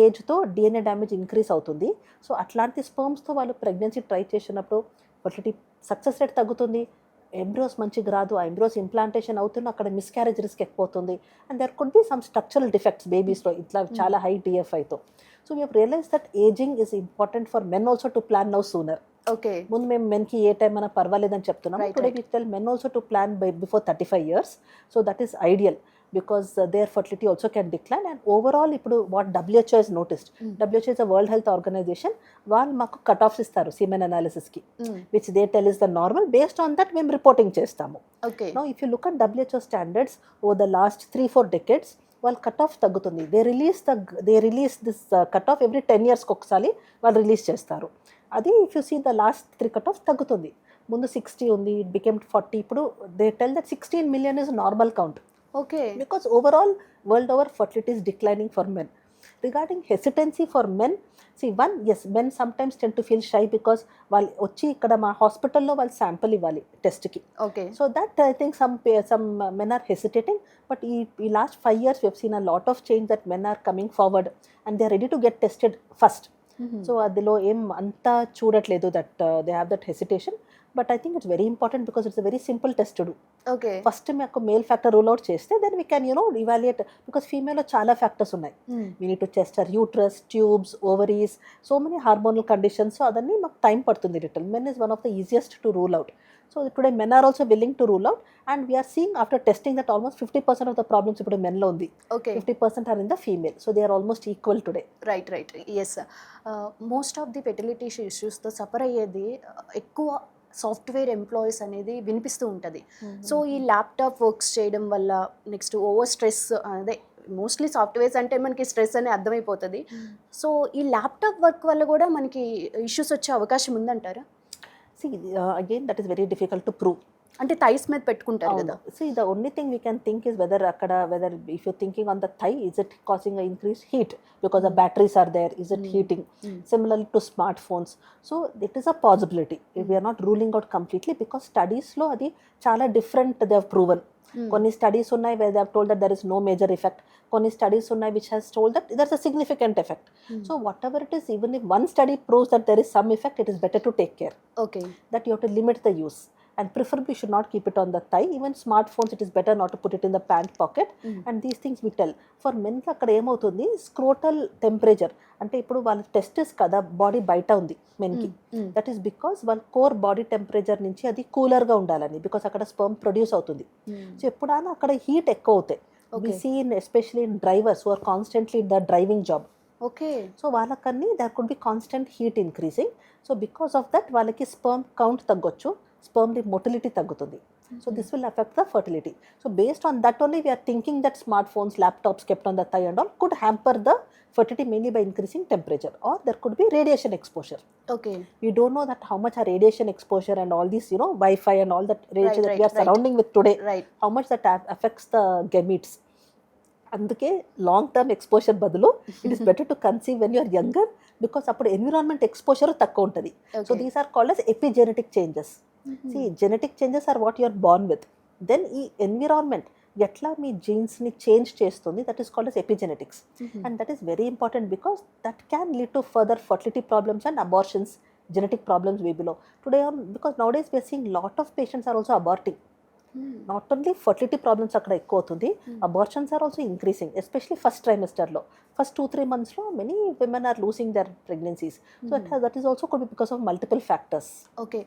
ఏజ్తో DNA డ్యామేజ్ ఇంక్రీజ్ అవుతుంది. సో అట్లాంటి స్పర్మ్స్తో వాళ్ళు ప్రెగ్నెన్సీ ట్రై చేసినప్పుడు ఫర్టిలిటీ సక్సెస్ రేట్ తగ్గుతుంది, ఎంబ్రోస్ మంచిగా రాదు, ఆ ఎంబ్రోస్ ఇంప్లాంటేషన్ అవుతున్న అక్కడ మిస్క్యారేజ్ రిస్క్ ఎక్కువవుతుంది. And there could be some structural defects బేబీస్లో ఇట్లా చాలా హై DFIతో. So we realise that ageing is important for men also to plan now sooner. Okay. ముందు మేము మెన్కి ఏ టైం అయినా పర్వాలేదని చెప్తున్నాం. Right, today right. We tell men also to plan before 35 years. So that is ideal because their fertility also can decline. And overall ఇప్పుడు what WHO has noticed, WHO is a world health organisation, వాళ్ళు మాకు cut offs ఇస్తారు semen అనాలిసిస్కి, which they tell is the normal. Based on that మేము reporting చేస్తాము. Okay. Now if you look at WHO standards over the last 3-4 decades, వాళ్ళ cut off తగ్గుతుంది. They release this cut off every 10 years ఒకసారి వాళ్ళు release చేస్తారు. అది if you see the last 3 cut off తగ్గుతుంది. ముందు 60 ఉంది, ఇట్ బికెమ్ 40. ఇప్పుడు they tell that 16 million is normal count. Okay. Because overall, world over, fertility is declining for men. Regarding hesitancy for men, see, one, yes, men sometimes tend to feel shy because వాళ్ళు వచ్చి ఇక్కడ మా హాస్పిటల్లో వాళ్ళు sample ఇవ్వాలి టెస్ట్కి. Okay. So that I think some men are hesitating, but ఈ last 5 years we have seen a lot of change that men are coming forward and they are ready to get tested first. So అదిలో ఏం అంతా చూడట్లేదు that they have that hesitation. But I think it's very important because it's very simple test to do. Okay. First మీకు male factor rule out చేస్తే then we can evaluate, because ఫీమేల్లో చాలా factors ఉన్నాయి. We need to test her uterus, tubes, ovaries, so many hormonal conditions. So అదన్నీ మాకు time పడుతుంది little. Men is one of the easiest to rule out. So today men are also willing to rule out, and we're seeing after testing that almost 50% of the problems ఇప్పుడు మెన్లో ఉంది, okay. 50% are in the female. So they are almost equal today. Right, right, yes. Most of the fertility ఇష్యూస్తో suffer అయ్యేది ఎక్కువ software employees అనేది వినిపిస్తూ ఉంటుంది. So ఈ ల్యాప్టాప్ వర్క్స్ చేయడం వల్ల, నెక్స్ట్ ఓవర్ స్ట్రెస్, అదే మోస్ట్లీ సాఫ్ట్వేర్స్ అంటే మనకి స్ట్రెస్ అని అర్థమైపోతుంది. సో ఈ ల్యాప్టాప్ వర్క్ వల్ల కూడా మనకి ఇష్యూస్ వచ్చే అవకాశం ఉందంటారా? See, again, that is very difficult to prove. అంటే థైస్ మీద పెట్టుకుంటారు కదా. See, the only thing we can think is whether if you're thinking on the thigh, is it causing an increased heat because the batteries are there, is it heating? Similarly to smartphones. So it is a possibility. We are not ruling out completely, because studies lo adi chala different they have proven. కొన్ని studies ఉన్నాయి where they have told that there is no major effect. కొన్ని studies ఉన్నాయి which has told that there's a significant effect. So whatever it is, even if one study proves that there is some effect, it is better to take care. Okay. That you have to limit the use. And preferably should not keep it on the thigh. Even smartphones, it is better not to put it in the pant pocket. And these things we tell. For men ki akkada em avutundi, scrotal temperature ante ippudu వాళ్ళ testis kada body బయట ఉంది men ki. That is because వాళ్ళ core body temperature నుంచి అది cooler గా ఉండాలని, because అక్కడ sperm produce అవుతుంది. సో ఎప్పుడైనా అక్కడ హీట్ ఎక్కువ అవుతాయి. We see especially in drivers who are constantly in the driving job. Okay. So వాళ్ళకన్నీ there could be constant heat increasing. So because of that వాళ్ళకి sperm count తగ్గొచ్చు, sperm motility తగ్గుతుంది. So this will affect the fertility. So based on that only we are thinking that smartphones, laptops kept on the thigh and all could hamper the fertility, mainly by increasing temperature, or there could be radiation exposure. Okay. We don't know that how much our radiation exposure and all these Wi-Fi and all that radiation that we are surrounding with today, how much that affects the gametes. అందుకే long term exposure బదులు it is better to conceive when you're younger, because అప్పుడు environment exposure తక్కువ ఉంటుంది. So these are called as epigenetic changes. See genetic changes are what you're born with. Then ఈ environment ఎట్లా మీ జీన్స్ని change చేస్తుంది, that is called as epigenetics. And that is very important because that can lead to further fertility problems and abortions, genetic problems babyలో today on, because nowadays we are seeing lot of patients are also aborting. Not only fertility problems అక్కడ ఎక్కువ అవుతుంది, abortions are also increasing, especially first trimester లో, first 2-3 months లో many women are losing their pregnancies. So that is also could be because of multiple factors. Okay.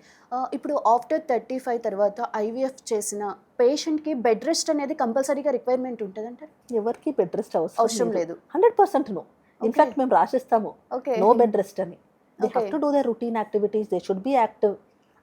ఇప్పుడు after 35 తర్వాత IVF చేసిన పేషెంట్కి bed rest అనేది కంపల్సరీగా రిక్వైర్మెంట్ ఉంటుందంటారు? ఎవరికి బెడ్ రెస్ట్ అవసరం లేదు. 100% నో. ఇన్ఫాక్ట్ మేము రాసిస్తాము నో బెడ్ రెస్ట్ అని. They have to do their routine activities, they should be active.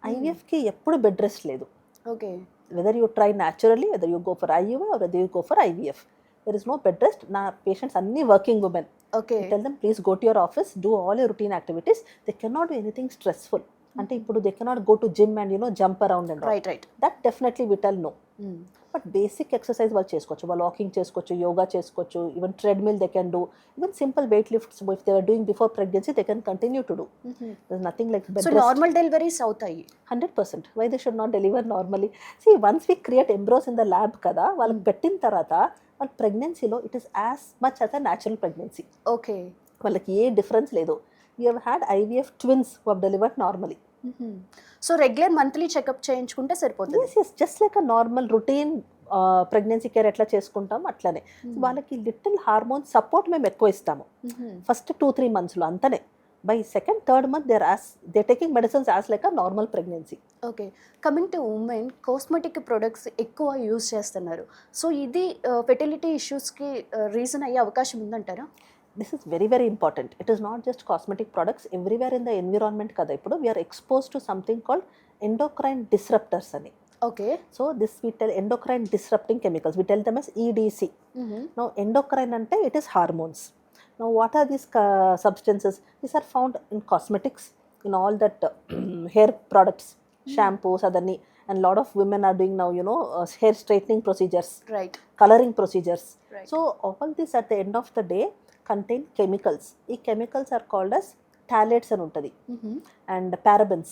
ఐవీఎఫ్కి ఎప్పుడు బెడ్ రెస్ట్ లేదు. Okay. Whether you try naturally, whether you go for IUI or whether you go for IVF, there is no bed rest. Na patients anni working women. Okay. We tell them please go to your office, do all your routine activities. They cannot do anything stressful. Ante ippudu they cannot go to gym and jump around and all. Right. That definitely we tell no. But basic exercise వాళ్ళు చేసుకోవచ్చు, వాళ్ళు walking చేసుకోవచ్చు, యోగా చేసుకోవచ్చు, even treadmill they can do, even simple weight lifts if they are doing before pregnancy they can continue to do. There is nothing like bed so normal deliveries అవుతాయి 100%. Why they should not deliver normally? See once we create embryos in the lab కదా, వాళ్ళకి పెట్టిన తర్వాత వాళ్ళ ప్రెగ్నెన్సీలో it is as much as a natural pregnancy. Okay. వాళ్ళకి ఏ difference లేదు. We have had IVF twins who have delivered normally. So regular monthly checkup చేయించుకుంటే సరిపోతుంది? Yes, just like a normal routine pregnancy care ఎట్లా చేసుకుంటాం అట్లనే. వాళ్ళకి little hormone support మేము ఎక్కువ ఇస్తాము ఫస్ట్ 2-3 monthsలో, అంతనే. By second third month they taking medicines as like a normal pregnancy. Okay. Coming to women, cosmetic products ఎక్కువ యూజ్ చేస్తున్నారు. సో ఇది ఫెర్టిలిటీ ఇష్యూస్కి రీజన్ అయ్యే అవకాశం ఉందంటారా? This is very, very important. It is not just cosmetic products. Everywhere in the environment kada ippudu we are exposed to something called endocrine disruptors ani. Okay. So this we tell endocrine disrupting chemicals. We tell them as EDC. Now endocrine ante it is hormones. Now what are these substances? These are found in cosmetics, in all that hair products, shampoos adanni, and lot of women are doing now hair straightening procedures, right, coloring procedures, right. So all this at the end of the day contain chemicals. ఈ chemicals are called as phthalates అని ఉంటుంది, and parabens,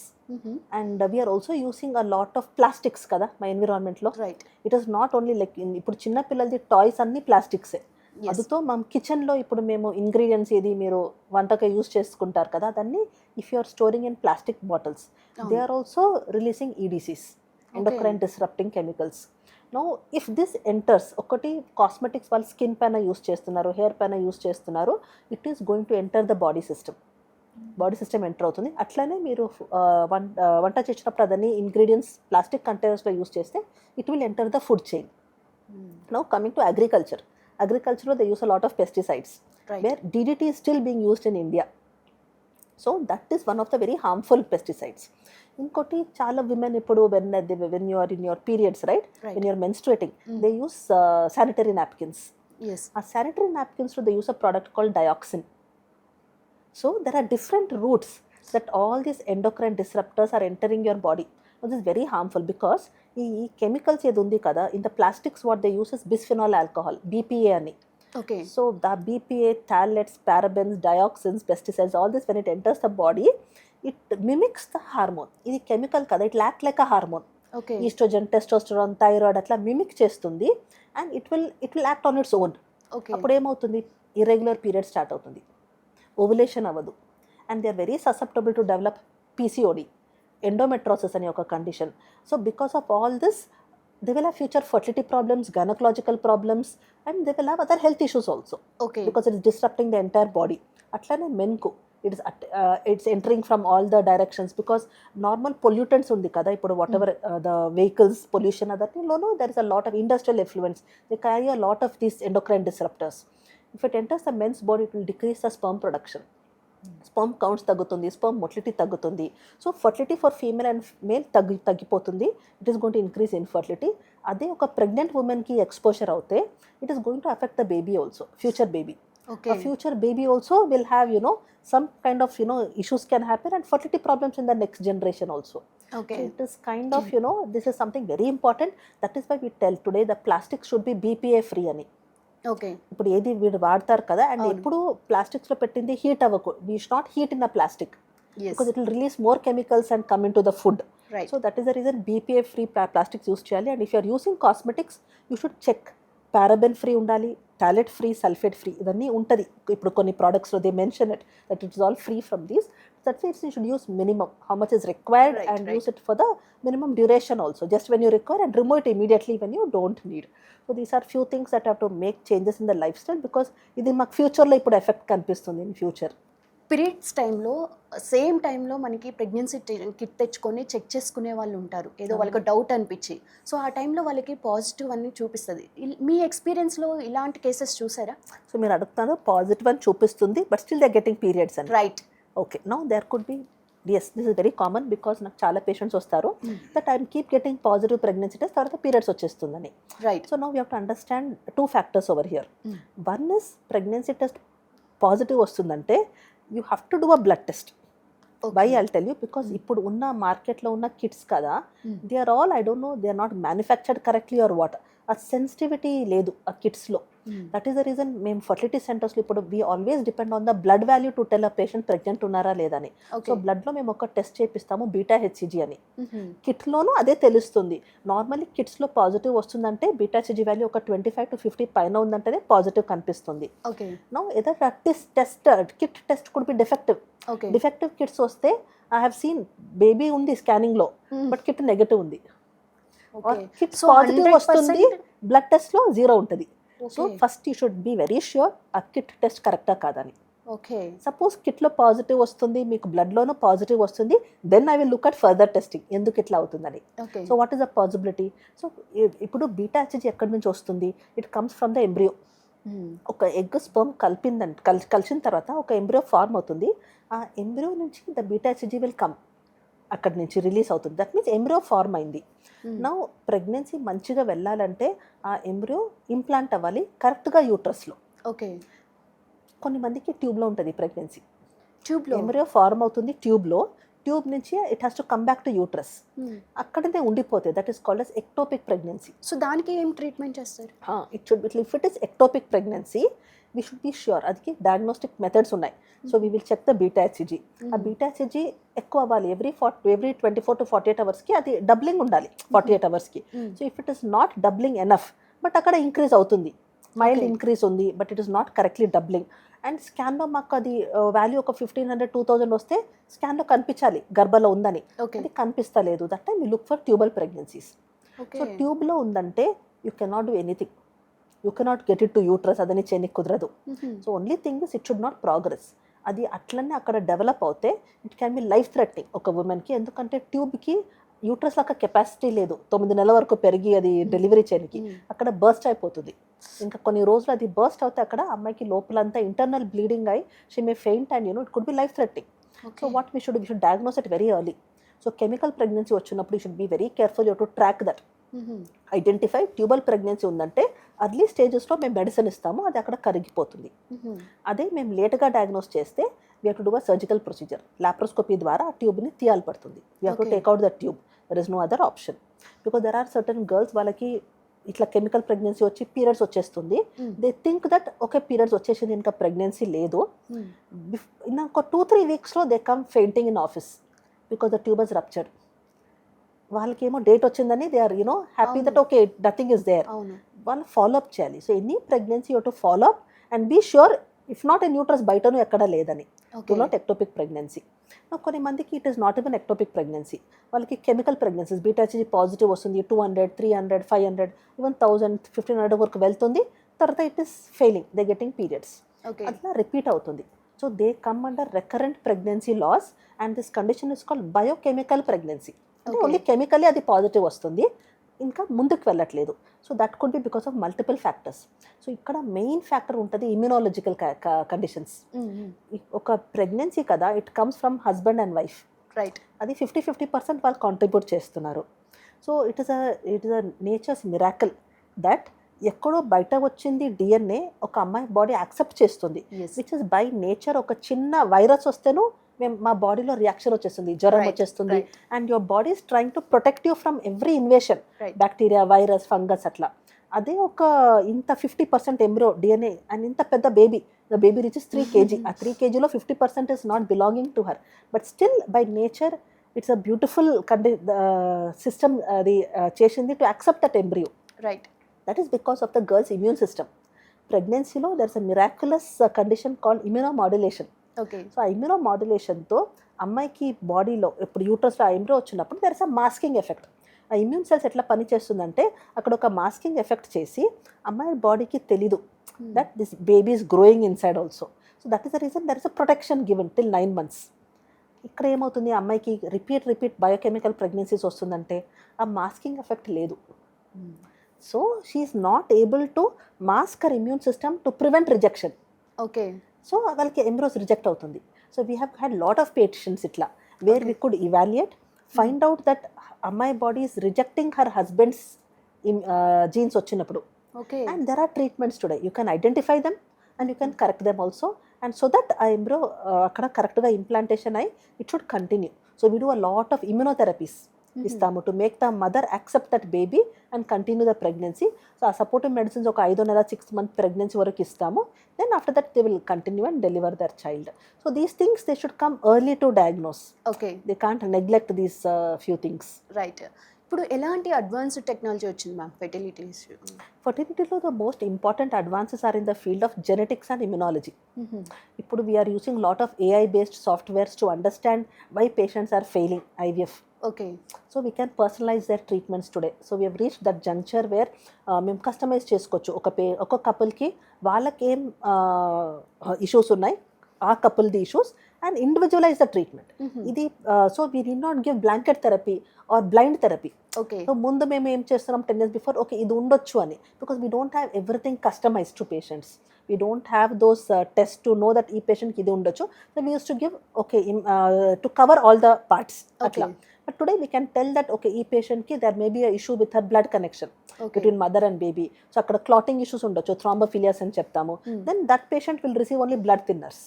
and we are also using a lot of plastics కదా మా ఎన్విరాన్మెంట్లో. Right. It is not only like ఇప్పుడు చిన్న పిల్లలది toys అన్ని ప్లాస్టిక్సే. Yes. అదుతో మనం కిచెన్లో ఇప్పుడు మేము ఇంగ్రీడియంట్స్ ఏది మీరు వంటకి యూస్ చేసుకుంటారు కదా, దాన్ని if you are storing in plastic bottles, they are also releasing EDCs, endocrine disrupting chemicals. No if this enters, ఒకటి కాస్మెటిక్స్ వాళ్ళు స్కిన్ పైన యూస్ చేస్తున్నారు, హెయిర్ పైన యూస్ చేస్తున్నారు, it is going to enter the body system enter అవుతుంది. అట్లనే మీరు వంట చేసినప్పుడు అదని ఇంగ్రీడియంట్స్ ప్లాస్టిక్ కంటైనర్స్లో యూస్ చేస్తే it will enter the food chain. Now coming to agriculture they use a lot of pesticides, Right. where DDT is still being used in India. So that is one of the very harmful pesticides. Inkoti chala women ippudu when you are in your periods, right? When you are menstruating, they use sanitary napkins. Yes. A sanitary napkins they use a product called dioxin. So there are different routes that all these endocrine disruptors are entering your body. This is very harmful because ఈ chemicals ఏది ఉంది కదా, in the plastics what they use is bisphenol alcohol, BPA అని. Okay. So the BPA, phthalates, parabens, dioxins, pesticides, all this when it enters the body, it mimics the hormone. ఇది chemical కదా, it act like a hormone. Okay. Oestrogen, testosterone, thyroid అట్లా mimic చేస్తుంది, and it will act on its own. Okay. అప్పుడు ఏమవుతుంది, irregular period start అవుతుంది, ovulation అవ్వదు, and they are very susceptible to develop PCOD, endometriosis అనే ఒక condition. So because of all this they will have future fertility problems, gynaecological problems, and they will have other health issues also, Okay. Because it is disturbing the entire body. అట్లానే మెన్కు it's entering from all the directions, because normal pollutants ఉంది కదా, ఇప్పుడు whatever the vehicles pollution అదర్లోనూ there is a lot of industrial effluents, they carry a lot of these endocrine disruptors. If it enters the men's body, it will decrease the sperm production, sperm counts తగ్గుతుంది, sperm motility తగ్గుతుంది. So fertility for female and male తగ్గిపోతుంది, it is going to increase infertility. అదే ఒక pregnant ఉమెన్కి exposure అవుతే it is going to affect the baby also, future baby. Okay. Future baby also will have some kind of issues can happen, and fertility problems in the next generation also. Okay. So it is kind of this is something very important. That is why we tell today the plastic should be BPA free అని. Okay. ఇప్పుడు ఏది వీడు వాడతారు కదా, and అవును. ఎప్పుడు ప్లాస్టిక్స్లో పెట్టింది heat అవ్వకూడదు, we should not heat in the plastic, Yes. Because it will release more chemicals and come in to the food. Right. So that is the reason BPA free plastics use చేయాలి. And if you are using cosmetics, you should check paraben free ఉండాలి, phthalate free, sulphate free, ఇవన్నీ ఉంటుంది. ఇప్పుడు కొన్ని ప్రోడక్ట్స్లో they mention it that it is all free from these. That means you should use minimum, how much is required, Right, and right. use it for the minimum duration also, just when you require, and remove it immediately when you don't need. So these are few things that have to make changes in the lifestyle, because ఇది మాకు ఫ్యూచర్లో ఇప్పుడు effect కనిపిస్తుంది in future. Periods టైంలో same టైంలో మనకి pregnancy kit తెచ్చుకొని check చేసుకునే వాళ్ళు ఉంటారు, ఏదో వాళ్ళకి డౌట్ అనిపించి. సో ఆ టైంలో వాళ్ళకి పాజిటివ్ అన్ని చూపిస్తుంది. మీ ఎక్స్పీరియన్స్లో ఇలాంటి కేసెస్ చూసారా? సో మీరు అడుగుతాను, పాజిటివ్ అని చూపిస్తుంది, but still they getting periods అని. Right. Okay, now there could be, yes, this is very common, because నాకు చాలా పేషెంట్స్ వస్తారు that I keep getting positive pregnancy test, తర్వాత పీరియడ్స్ వచ్చేస్తుందని. Right. So now we have to understand two factors over here. One is, pregnancy test positive వస్తుందంటే you have to do a blood test. Why I'll tell you, because ఇప్పుడు ఉన్న మార్కెట్లో ఉన్న kits కదా, they are all, I don't know, they are not manufactured correctly or what, ఆ sensitivity లేదు ఆ కిట్స్లో. దట్ ఈస్ ద రీజన్ మేము ఫర్టిలిటీ సెంటర్స్లో ఇప్పుడు we always depend on the blood value to tell a patient pregnant ఉన్నారా లేదని. So బ్లడ్లో మేము ఒక టెస్ట్ చేపిస్తాము, బీటా హెచ్సిజీ అని. కిట్లోనూ అదే తెలుస్తుంది. నార్మల్లీ కిట్స్లో పాజిటివ్ వస్తుందంటే బీటా హెచ్సిజీ వాల్యూ ఒక 25 to 50 పైన ఉందంటేనే పాజిటివ్ కనిపిస్తుంది. Okay. Now either test kit test could be defective. Okay. Defective kits వస్తే ఐ హ్యావ్ సీన్ బేబీ ఉంది స్కానింగ్లో, బట్ కిట్ నెగటివ్ ఉంది. కిట్ పాజిటివ్ వస్తుంది, బ్లడ్ టెస్ట్లో 0 ఉంటుంది. So first you should be very sure ఆ కిట్ టెస్ట్ కరెక్టా కాదని. ఓకే. సపోజ్ కిట్లో పాజిటివ్ వస్తుంది, మీకు బ్లడ్లోనూ పాజిటివ్ వస్తుంది, then I will look at further testing ఎందుకు ఇట్లా అవుతుందని. Okay. So what is the possibility? So ఇప్పుడు బీటా హెచ్సిజీ ఎక్కడి నుంచి వస్తుంది? It comes from the embryo. ఒక ఎగ్ స్పర్మ్ కలిసిన తర్వాత ఒక ఎంబ్రియో ఫార్మ్ అవుతుంది. ఆ ఎంబ్రియో నుంచి the beta HCG will come, అక్కడి నుంచి రిలీజ్ అవుతుంది. దట్ మీన్స్ ఎంబ్రియో ఫార్మ్ అయింది. నా ప్రెగ్నెన్సీ మంచిగా వెళ్ళాలంటే ఆ ఎంబ్రియో ఇంప్లాంట్ అవ్వాలి కరెక్ట్గా యూట్రస్లో. ఓకే. కొన్ని మందికి ట్యూబ్లో ఉంటుంది ప్రెగ్నెన్సీ. ట్యూబ్లో ఎంబ్రియో ఫార్మ్ అవుతుంది ట్యూబ్లో, ట్యూబ్ నుంచి it has to come back to uterus, అక్కడనే ఉండిపోతే that is called as ectopic pregnancy. So దానికి ఏం ట్రీట్మెంట్ చేస్తారు? If it is ectopic pregnancy we should be sure, అది డయాగ్నోస్టిక్ మెథడ్స్ ఉన్నాయి. So we will check the beta HCG. ఆ beta HCG ఎక్కువ అవ్వాలి, ఎవ్రీ 24 to 48 అవర్స్కి అది డబ్లింగ్ ఉండాలి 48 అవర్స్కి. So if it is not doubling enough, but అక్కడ ఇంక్రీజ్ అవుతుంది, మైల్డ్ Okay. ఇంక్రీజ్ ఉంది but it is not correctly doubling. And స్కాన్లో మాకు అది వాల్యూ ఒక 1500-2000 వస్తే స్కాన్లో కనిపించాలి గర్భంలో ఉందని, ఓకే అది కనిపిస్తలేదు. That time you look for tubal pregnancies. Okay so ట్యూబ్లో ఉందంటే you cannot do anything, you cannot get it to uterus, అదని చేయనికి కుదరదు. So only thing is it should not progress. అది అట్లనే అక్కడ డెవలప్ అవుతే it can be life threatening ఒక ఉమెన్కి. ఎందుకంటే ట్యూబ్కి యూట్రస్ లాగా కెపాసిటీ లేదు 9 నెలల వరకు పెరిగి అది డెలివరీ చేయడానికి. అక్కడ బర్స్ట్ అయిపోతుంది. ఇంకా కొన్ని రోజులు అది బర్స్ట్ అవుతే అక్కడ అమ్మాయికి లోపలంతా ఇంటర్నల్ బ్లీడింగ్ అయి she may faint and it could be life threatening. So what we should diagnose it very early. So chemical pregnancy వచ్చినప్పుడు you should be very careful, you to track that, identify. Tubal pregnancy ఉందంటే early స్టేజెస్లో మేము medicine ఇస్తాము, అది అక్కడ కరిగిపోతుంది. అదే మేము లేట్గా డయాగ్నోస్ చేస్తే we have to do a surgical procedure, laparoscopy ద్వారా ఆ ట్యూబ్ని తీయాలి పడుతుంది. We have to Okay. Take out the tube, there is no other option. Because there are certain girls వాళ్ళకి ఇట్లా కెమికల్ ప్రెగ్నెన్సీ వచ్చి పీరియడ్స్ వచ్చేస్తుంది. They think that okay periods వచ్చేసింది ఇంకా ప్రెగ్నెన్సీ లేదు. ఇంకొక 2-3 వీక్స్లో they come fainting in office because the tube is ruptured. వాళ్ళకేమో డేట్ వచ్చిందని they are happy that okay nothing is there. అవును వాళ్ళు ఫాలో అప్ చేయాలి. So any pregnancy you to follow up and be sure if not in uterus బయటను ఎక్కడ లేదని. Okay do not ectopic pregnancy. కొన్ని మందికి it is not even ectopic pregnancy, వాళ్ళకి chemical pregnancies beta hCG positive వస్తుంది, 200, 300, 500, even 1000, 1500 వరకు వెళ్తుంది. తర్వాత it is failing, they getting periods. Okay అట్లా రిపీట్ అవుతుంది. So they come under recurrent pregnancy loss and this condition is called biochemical pregnancy. అంటే Okay. Only chemically అది positive వస్తుంది, ఇంకా ముందుకు వెళ్ళట్లేదు. So that could be because of multiple factors. So ఇక్కడ main factor ఉంటుంది ఇమ్యూనాలజికల్ కండిషన్స్. ఒక pregnancy కదా, it comes from husband and wife. Right అది 50% వాళ్ళు కాంట్రిబ్యూట్ చేస్తున్నారు. So it is a nature's miracle that ఎక్కడో బయట వచ్చింది డిఎన్ఏ ఒక అమ్మాయి బాడీ యాక్సెప్ట్ చేస్తుంది, విచ్ ఇస్ బై నేచర్. ఒక చిన్న వైరస్ వస్తేనూ మా బాడీలో రియాక్షన్ వచ్చేస్తుంది, జ్వరం Right, వచ్చేస్తుంది. right. And your body is trying to protect you from every invasion, Right. Bacteria, virus, fungus అట్లా. అదే ఒక ఇంత 50% ఎంబ్రో డిఎన్ఏ అండ్ ఇంత పెద్ద baby, the baby reaches 3 kg. ఆ 3 kgలో 50% is not belonging to her, but still by nature it's a beautiful system అది చేసింది to accept that embryo. Right that is because of the girl's immune system. ప్రెగ్నెన్సీలో there is a miraculous condition called immunomodulation. Okay so ఆ ఇమ్యూనోమాడ్యులేషన్తో అమ్మాయికి బాడీలో ఇప్పుడు యూట్రస్లో ఆ ఎంబ్రో వచ్చినప్పుడు there is a masking effect. ఆ ఇమ్యూన్ సెల్స్ ఎట్లా పనిచేస్తుందంటే అక్కడ ఒక మాస్కింగ్ ఎఫెక్ట్ చేసి అమ్మాయి బాడీకి తెలీదు that this baby is growing inside also. So that is the reason there is a protection given till 9 months. ఇక్కడ ఏమవుతుంది, అమ్మాయికి రిపీట్ బయోకెమికల్ ప్రెగ్నెన్సీస్ వస్తుందంటే ఆ మాస్కింగ్ ఎఫెక్ట్ లేదు. So she is not able to mask her immune system to prevent rejection. Okay so వాళ్ళకి embryos reject అవుతుంది. So we have had lot of patients ఇట్లా where we could evaluate, find out that అమ్మాయి body is rejecting her husband's genes వచ్చినప్పుడు. Okay and there are treatments today, you can identify them and you can correct them also. And so that ఆ embryo అక్కడ కరెక్ట్గా implantation అయ్యి it should continue. So we do a lot of immunotherapies ఇస్తాము to make the mother accept that baby and continue the pregnancy. So ఆ supportive medicines ఒక 5 నెలల 6 month pregnancy వరకు ఇస్తాము. Then after that they will continue and deliver their child. So these things they should come early to diagnose. Okay they can't neglect these few things. Right ఇప్పుడు ఎలాంటి advanced technology వచ్చింది ma'am fertility ఫర్టిలిటీలో the most important advances are in the field of genetics and immunology. ఇప్పుడు we're using lot of AI based softwares to understand why patients are failing IVF. Okay so we can personalise their treatments today. So we have reach that junction where మేము customise చేసుకోవచ్చు ఒక కపుల్కి వాళ్ళకేం issues ఉన్నాయి, ఆ కపుల్ది issues, and individualise the treatment. ఇది so we do not give blanket therapy or blind therapy. Okay so ముందు మేము ఏం చేస్తున్నాం 10 years బిఫోర్, ఓకే ఇది ఉండొచ్చు అని, because we don't have everything customise to patients. We don't have those test to know that ఈ పేషెంట్కి ఇది ఉండొచ్చు. So we use to give okay to cover all the parts అట్లా. But today we can tell that okay ఈ పేషెంట్కి there may be a issue with her blood connection between mother and baby. So అక్కడ clotting issues ఉండొచ్చు, thrombophilias అని చెప్తాము. Then that patient will receive only blood thinners.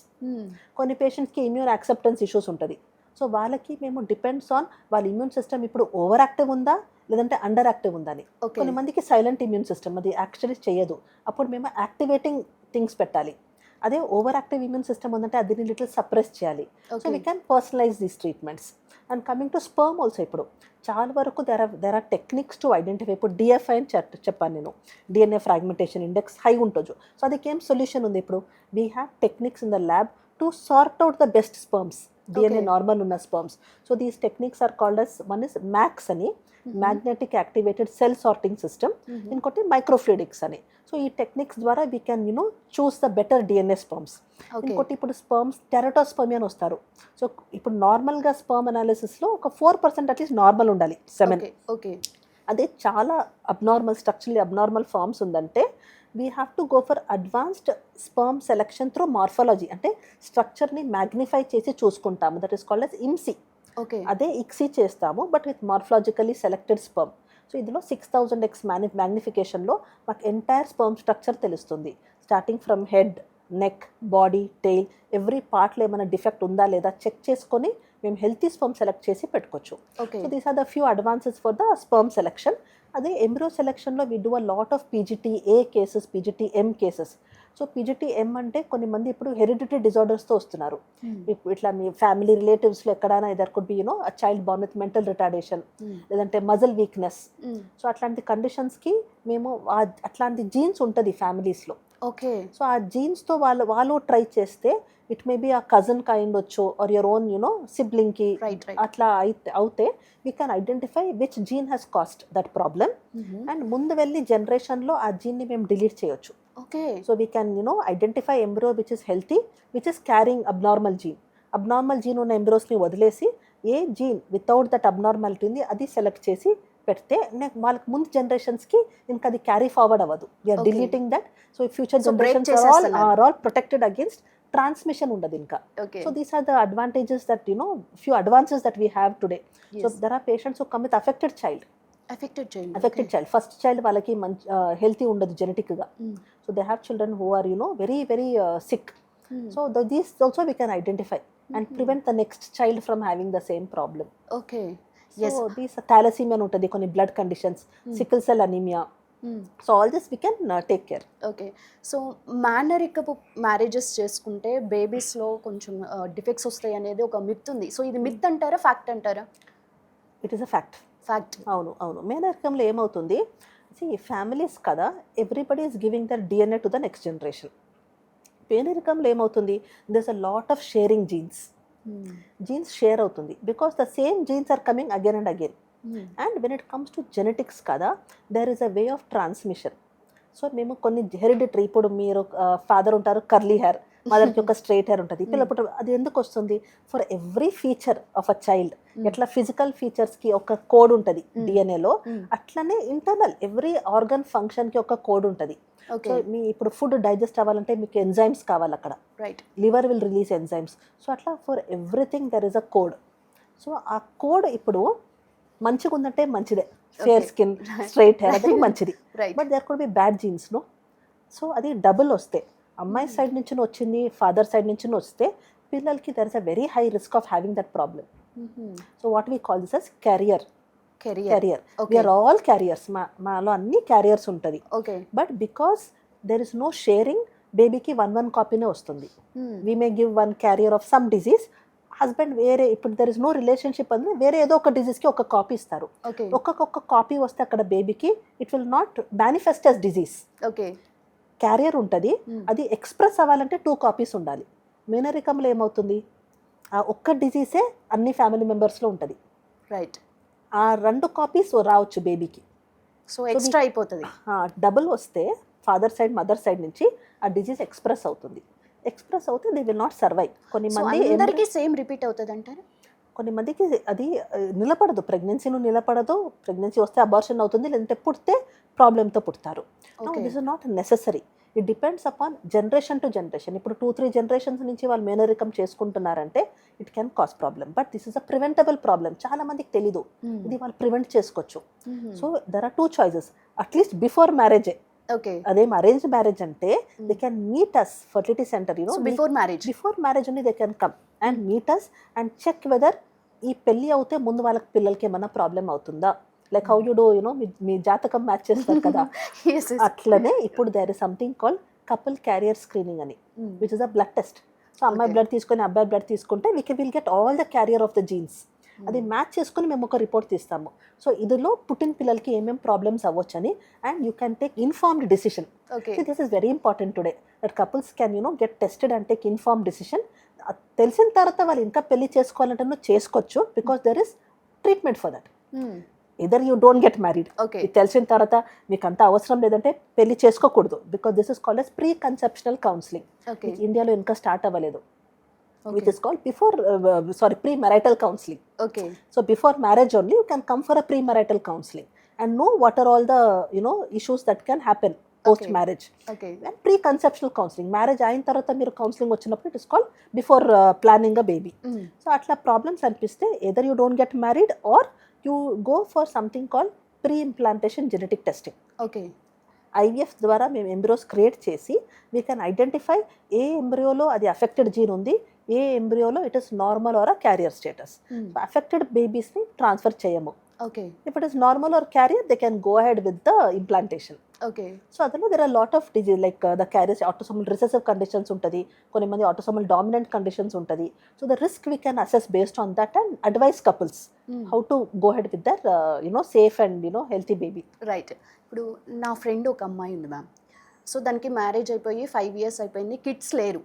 కొన్ని పేషెంట్స్కి immune acceptance issues ఉంటుంది. So వాళ్ళకి మేము డిపెండ్స్ ఆన్ వాళ్ళ ఇమ్యూన్ సిస్టమ్ ఇప్పుడు ఓవర్ యాక్టివ్ ఉందా లేదంటే అండర్ యాక్టివ్ ఉందా అని. కొన్ని మందికి సైలెంట్ ఇమ్యూన్ సిస్టమ్, అది యాక్చువల్లీ చేయదు, అప్పుడు మేము యాక్టివేటింగ్ థింగ్స్ పెట్టాలి. అదే ఓవర్ యాక్టివ్ ఇమ్యూన్ సిస్టమ్ ఉందంటే అది లిటిల్ సప్రెస్ చేయాలి. So we can personalise these treatments. And coming to sperm also, ఇప్పుడు చాలా వరకు there are techniques to identify. ఇప్పుడు డిఎఫ్ఐ అని చెప్పాను నేను, డిఎన్ఏ ఫ్రాగ్మెంటేషన్ ఇండెక్స్ హై ఉంటుంది. సో అదికేం సొల్యూషన్ ఉంది ఇప్పుడు, we have techniques in the lab to sort out the best sperms, DNA normal ఉన్న sperms. So these techniques are called as, one is MACS అని, magnetic activated cell sorting system, ఇంకోటి microfluidics అని. So ఈ techniques ద్వారా we can choose the better DNA sperms. ఇంకోటి ఇప్పుడు sperms టెరటోస్పర్మ్ అని వస్తారు. సో ఇప్పుడు నార్మల్గా స్పర్మ్ అనాలిసిస్లో ఒక 4% అట్లీస్ట్ నార్మల్ ఉండాలి, 7. ఓకే. అదే చాలా అబ్నార్మల్, స్ట్రక్చరల్లీ అబ్నార్మల్ ఫార్మ్స్ ఉందంటే we have to go for advanced sperm selection through morphology, అంటే స్ట్రక్చర్ని మ్యాగ్నిఫై చేసి చూసుకుంటాము. That is called as IMSI. Okay. అదే ICSI చేస్తాము, but with morphologically selected sperm. So ఇందులో 6000x మ్యాగ్నిఫికేషన్లో మాకు ఎంటైర్ స్పర్మ్ స్ట్రక్చర్ తెలుస్తుంది, starting from head, neck, body, tail, every పార్ట్లో ఏమైనా డిఫెక్ట్ ఉందా లేదా చెక్ చేసుకొని మేము హెల్తీ స్పర్మ్ సెలెక్ట్ చేసి పెట్టుకోవచ్చు. So these are the few advances for the sperm selection. అదే ఎంబ్రియో సెలెక్షన్లో we do a lot of PGT-A cases, PGT-M cases. So PGT-M అంటే కొన్ని మంది ఇప్పుడు హెరిడిటరీ డిజార్డర్స్తో వస్తున్నారు. ఇట్లా మీ ఫ్యామిలీ రిలేటివ్స్లో ఎక్కడైనా there could be a child born with mental retardation, లేదంటే మజిల్ వీక్నెస్. సో అట్లాంటి కండిషన్స్కి మేము అట్లాంటి జీన్స్ ఉంటుంది ఫ్యామిలీస్లో. ఓకే. సో ఆ జీన్స్తో వాళ్ళు ట్రై చేస్తే it may be a cousin kind వచ్చు, ఆర్ యువర్ ఓన్ సిబ్లింగ్కి అట్లా అవుతే we can identify which gene has caused that problem. And ముందు వెళ్ళి జనరేషన్లో ఆ జీన్ని మేము డిలీట్ చేయొచ్చు. Okay. So we can identify embryo which is healthy, which is carrying abnormal gene. Abnormal gene ఉన్న ఎంబ్రియోస్ని వదిలేసి ఏ జీన్ వితౌట్ దట్ అబ్నార్మాలిటీ ఉంది అది సెలెక్ట్ చేసి పెడితే వాళ్ళకి ముందు జనరేషన్స్కి ఇంకా అది క్యారీ ఫార్వర్డ్ అవ్వదు. We're deleting that. So future generations are all protected against transmission ఉండదు ఇంకా. So these are the advantages that few advances that we have today. So there are patients who come with affected child. First child వాళ్ళకి మంచి healthy ఉండదు జెనెటిక్గా. So they have children who are very very sick. So these also we can identify and prevent the next child from having the same problem. Okay. So these thalassaemia అని ఉంటుంది, కొన్ని blood conditions, sickle cell anaemia. So all this we can take care. Okay. So మేనరికపు marriages చేసుకుంటే బేబీస్లో కొంచెం defects వస్తాయి అనేది ఒక మిత్ ఉంది. సో ఇది మిత్ అంటారా, ఫ్యాక్ట్ అంటారా? It is a fact. అవును. మేనరికంలో ఏమవుతుంది, ఫ్యామిలీస్ కదా, everybody is giving their DNA to the next generation. మేనరికంలో ఏమవుతుంది, there is a lot of sharing genes share అవుతుంది, because the same genes are coming again and again. And when it comes to genetics కదా, there is a way of transmission. So మేము కొన్ని hereditary, ఇప్పుడు మీరు father ఉంటారు curly hair, మదర్కి ఒక straight hair ఉంటుంది, పిల్లప్పుడు అది ఎందుకు వస్తుంది, for every feature of a child. ఎట్లా ఫిజికల్ ఫీచర్స్కి ఒక కోడ్ ఉంటుంది డిఎన్ఏలో, అట్లనే ఇంటర్నల్ ఎవ్రీ ఆర్గన్ ఫంక్షన్కి ఒక కోడ్ ఉంటుంది. సో మీ ఇప్పుడు ఫుడ్ డైజెస్ట్ అవ్వాలంటే మీకు ఎంజైమ్స్ కావాలి అక్కడ, liver will release enzymes. So అట్లా for everything there is a code. So ఆ కోడ్ ఇప్పుడు మంచిగా ఉందంటే మంచిదే, ఫేర్ స్కిన్, స్ట్రైట్ హెయిర్ అది మంచిది. But there could be bad genes no. So అది డబుల్ వస్తే, అమ్మాయి సైడ్ నుంచి వచ్చింది, ఫాదర్ సైడ్ నుంచి వస్తే పిల్లలకి there is a very high risk of having that problem. So what we call this as carrier. We're all carriers, మాలో అన్ని క్యారియర్స్ ఉంటుంది. But because there is no sharing, బేబీకి 1 కాపీనే వస్తుంది. We may give 1 carrier of some disease, husband వేరే, ఇప్పుడు there is no relationship అని వేరే ఏదో ఒక డిజీజ్కి ఒక కాపీ ఇస్తారు. ఒక్కొక్క కాపీ వస్తే అక్కడ బేబీకి it will not manifest as disease. Carrier ఉంటుంది, అది ఎక్స్ప్రెస్ అవ్వాలంటే 2 కాపీస్ ఉండాలి. మేనరికంలో ఏమవుతుంది, ఆ ఒక్క డిజీజే అన్ని ఫ్యామిలీ మెంబర్స్లో ఉంటుంది. ఆ 2 కాపీస్ రావచ్చు బేబీకి. సో ఎక్స్ట్రా అయిపోతుంది. డబుల్ వస్తే ఫాదర్ సైడ్ మదర్ సైడ్ నుంచి ఆ డిజీజ్ ఎక్స్ప్రెస్ అవుతుంది. ఎక్స్ప్రెస్ అవుతే దే విల్ నాట్ సర్వైవ్. కొన్ని మంది సేమ్ రిపీట్ అవుతుంది అంటారు. కొన్ని మందికి అది నిలబడదు, ప్రెగ్నెన్సీను నిలబడదు. ప్రెగ్నెన్సీ వస్తే అబార్షన్ అవుతుంది, లేదంటే పుడితే ప్రాబ్లంతో పుడతారు. This is not necessary. It depends upon generation to generation. ఇప్పుడు 2-3 జనరేషన్స్ నుంచి వాళ్ళు మేనరికం చేసుకుంటున్నారంటే it can cause problem. But this is a preventable problem. చాలా మందికి తెలీదు, ఇది వాళ్ళు ప్రివెంట్ చేసుకోవచ్చు. So there are 2 choices, at least before మ్యారేజే. అదేం అరేంజ్ మ్యారేజ్ అంటే they can meet us fertility centre, before marriage అని they can come and meet us and check whether ఈ పెళ్ళి అవుతే ముందు వాళ్ళకి పిల్లలకి ఏమన్నా ప్రాబ్లం అవుతుందా, లైక్ హౌ యూ డూ మీ జాతకం మ్యాచ్ చేస్తారు కదా, అట్లనే ఇప్పుడు there is something called couple carrier screening అని, which is a blood test. So అమ్మాయి బ్లడ్ తీసుకొని అబ్బాయి బ్లడ్ తీసుకుంటే will get all the carrier of the genes. అది మ్యాచ్ చేసుకుని మేము ఒక రిపోర్ట్ తీస్తాము. సో ఇందులో పుట్టిన పిల్లలకి ఏమేమి ప్రాబ్లమ్స్ అవ్వచ్చని and you can take informed decision. Okay. This is very important today that couples can get tested and take informed decision. తెలిసిన తర్వాత వాళ్ళు ఇంకా పెళ్లి చేసుకోవాలంటే చేసుకోవచ్చు because there is treatment for that. Either you don't get married. Okay. ఇది తెలిసిన తర్వాత మీకు అంత అవసరం లేదంటే పెళ్లి చేసుకోకూడదు because this is called as pre conceptional counselling. Okay. ఇండియాలో ఇంకా స్టార్ట్ అవ్వలేదు. Which is called pre-marital counseling. Okay. So before marriage only you can come for a pre-marital counseling and know what are all the issues that can happen post marriage. Okay. And pre-conceptual counseling, marriage ayin tarvata మీరు counseling వచ్చినప్పుడు it is called before planning a baby. So atla problems anipiste either you don't get married or you go for something called pre-implantation genetic testing. Okay. IVF ద్వారా మేము embryos create చేసి we can identify ఏ ఎంబ్రియోలో అది affected gene ఉంది, ఏ ఎంబ్రియోలో it is normal or carrier status. Affected బేబీస్ని ట్రాన్స్ఫర్ చేయము. Okay. If it is normal or carrier they can go ahead with the implantation. Okay. So అందులో there are lot of disease like the carriers autosomal recessive conditions ఉంటుంది, కొన్ని మంది autosomal dominant conditions ఉంటుంది. So the risk we can assess based on that and advice couples how to go ahead with their safe and healthy baby. Right. ఇప్పుడు నా friend ఒక అమ్మాయి ఉంది ma'am. So దానికి మ్యారేజ్ అయిపోయి 5 years అయిపోయింది, kids లేరు.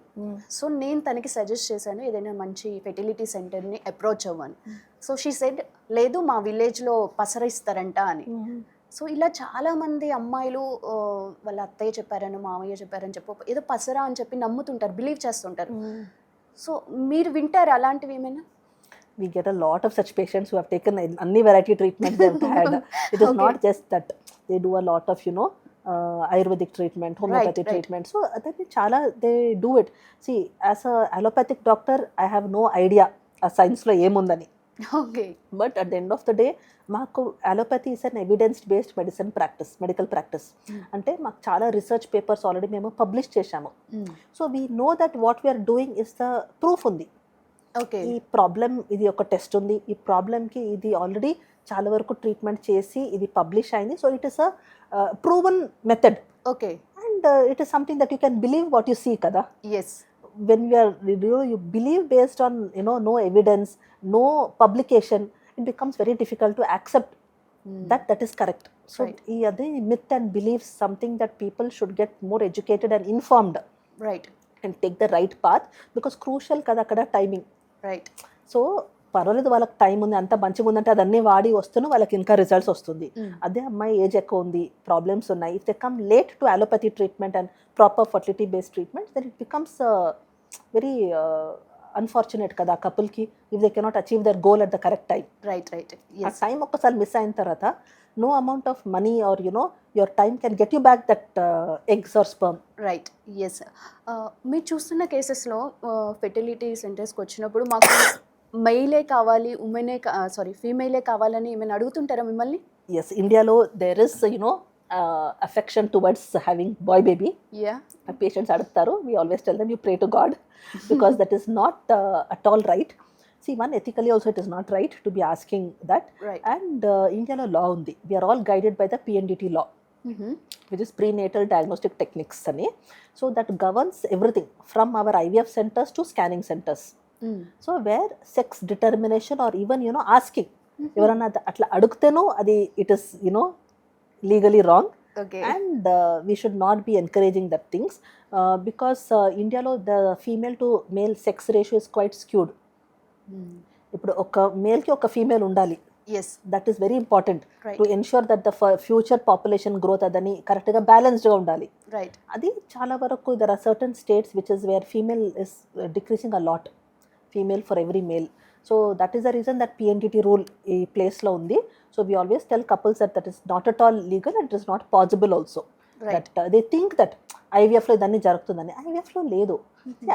సో నేను తనకి సజెస్ట్ చేశాను ఏదైనా మంచి ఫెర్టిలిటీ సెంటర్ని అప్రోచ్ అవ్వను. సో షీ సెడ్ లేదు మా విలేజ్లో పసరిస్తారంట అని. సో ఇలా చాలామంది అమ్మాయిలు వాళ్ళ అత్తయ్య చెప్పారని మామయ్య చెప్పారని చెప్పి ఏదో పసరా అని చెప్పి నమ్ముతుంటారు, బిలీవ్ చేస్తుంటారు. సో మీరు వింటారు అలాంటివి ఏమైనా? We get a lot of such patients who have taken any variety treatments they have had. It is not just that. They do a lot of, Ayurvedic treatment, homeopathy treatment. So, they do it. See, as a allopathic doctor, I have no idea a science lo emundani. Okay. But at the end of the day, మాకు allopathy is an evidence-based medical practice. అంటే మాకు చాలా research papers already మేము publish చేశాము. So we know that what we're doing is the proof ఉంది. Okay. ఈ problem ఇది ఒక టెస్ట్ ఉంది, ఈ ప్రాబ్లంకి ఇది ఆల్రెడీ చాలా వరకు ట్రీట్మెంట్ చేసి ఇది పబ్లిష్ అయింది. So it is a proven method. Okay. And it is something that you can believe what you see కదా. Yes. When you believe based on no evidence, no publication, it becomes very difficult to accept that is correct. So ఈ అదే myth and beliefs something that people should get more educated and informed. Right. And take the right path because crucial కదా అక్కడ timing. Right. So పర్వాలేదు వాళ్ళకి time ఉంది, అంత మంచిగా ఉందంటే అదన్నీ వాడి వస్తున్నా వాళ్ళకి ఇంకా రిజల్ట్స్ వస్తుంది. అదే అమ్మాయి ఏజ్ ఎక్కువ ఉంది, ప్రాబ్లమ్స్ ఉన్నాయి, if they come late to allopathy treatment and proper fertility based treatment then it becomes very unfortunate కదా ఆ కపుల్కి if they cannot achieve their goal at the correct time. Right. Right. ఆ time ఒక్కసారి miss అయిన తర్వాత no amount of money or your time can get you back that eggs or sperm. Right. Yes. మీరు చూస్తున్న కేసెస్లో fertility సెంటర్స్కి వచ్చినప్పుడు మాకు మెయిలే కావాలి, ఫీమేలే కావాలని ఏమైనా అడుగుతుంటారా మిమ్మల్ని? Yes, ఇండియాలో there is affection towards having boy baby. Yeah. Patients అడుగుతారు, we always tell them you pray to God because that is not at all right. See, one, ethically also it is not right to be asking that. Right. And Indiaలో law ఉంది, we are all guided by the PNDT law, which is prenatal diagnostic techniques అని. So that governs everything from our IVF centers to scanning centers. So where sex determination or even asking ఎవరన్నా అట్లా అడుగుతేనో అది it is legally wrong. Okay. And we should not be encouraging that things because ఇండియాలో the female to male sex ratio is quite skewed. ఇప్పుడు ఒక మేల్కి ఒక female ఉండాలి. Yes. That is very important Right. To ensure that the future population growth అదని కరెక్ట్గా బ్యాలెన్స్డ్గా ఉండాలి. Right. అది చాలా వరకు there are certain states which is where female is decreasing a lot, female for every male. So that is the reason that PNDT rule ఈ ప్లేస్లో ఉంది. So we always tell couples that is not at all legal and it is not possible also. Right. That they think that ఐవీఎఫ్లో ఇదన్నీ జరుగుతుందని. ఐవీఎఫ్లో లేదు.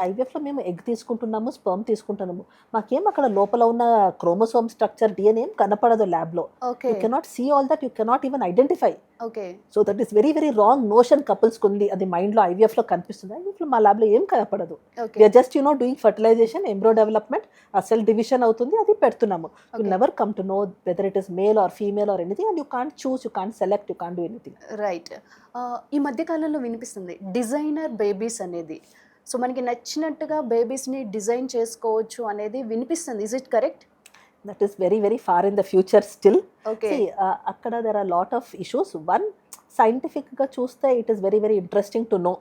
ఐవీఎఫ్లో మేము egg తీసుకుంటున్నాము, sperm తీసుకుంటున్నాము, మాకేం అక్కడ లోపల ఉన్న క్రోమోసోమ్ స్ట్రక్చర్ డిఎన్ఏ కనపడదు ల్యాబ్లో. Okay. You cannot see all that, you cannot even identify. Okay. So that is very very wrong notion కపుల్స్కి ఉంది. అది మైండ్లో ఐవీఎఫ్లో కనిపిస్తుంది, ఐవీఎఫ్లో మా ల్యాబ్లో ఏం కనపడదు. Okay. We're just doing fertilization, embryo development, ఆ సెల్ డివిజన్ అవుతుంది, అది పెడుతున్నాము. You never come to know whether it is male or female or anything and you can't choose, you can't select, you can't do anything. Right. ఈ మధ్యకాలంలో వినిపిస్తుంది designer babies అనేది. So మనకి నచ్చినట్టుగా బేబీస్ని డిజైన్ చేసుకోవచ్చు అనేది వినిపిస్తుంది. Is it correct? That is very very far in the future still. Okay అక్కడ there are lot of issues. One, సైంటిఫిక్గా చూస్తే it is very very interesting to know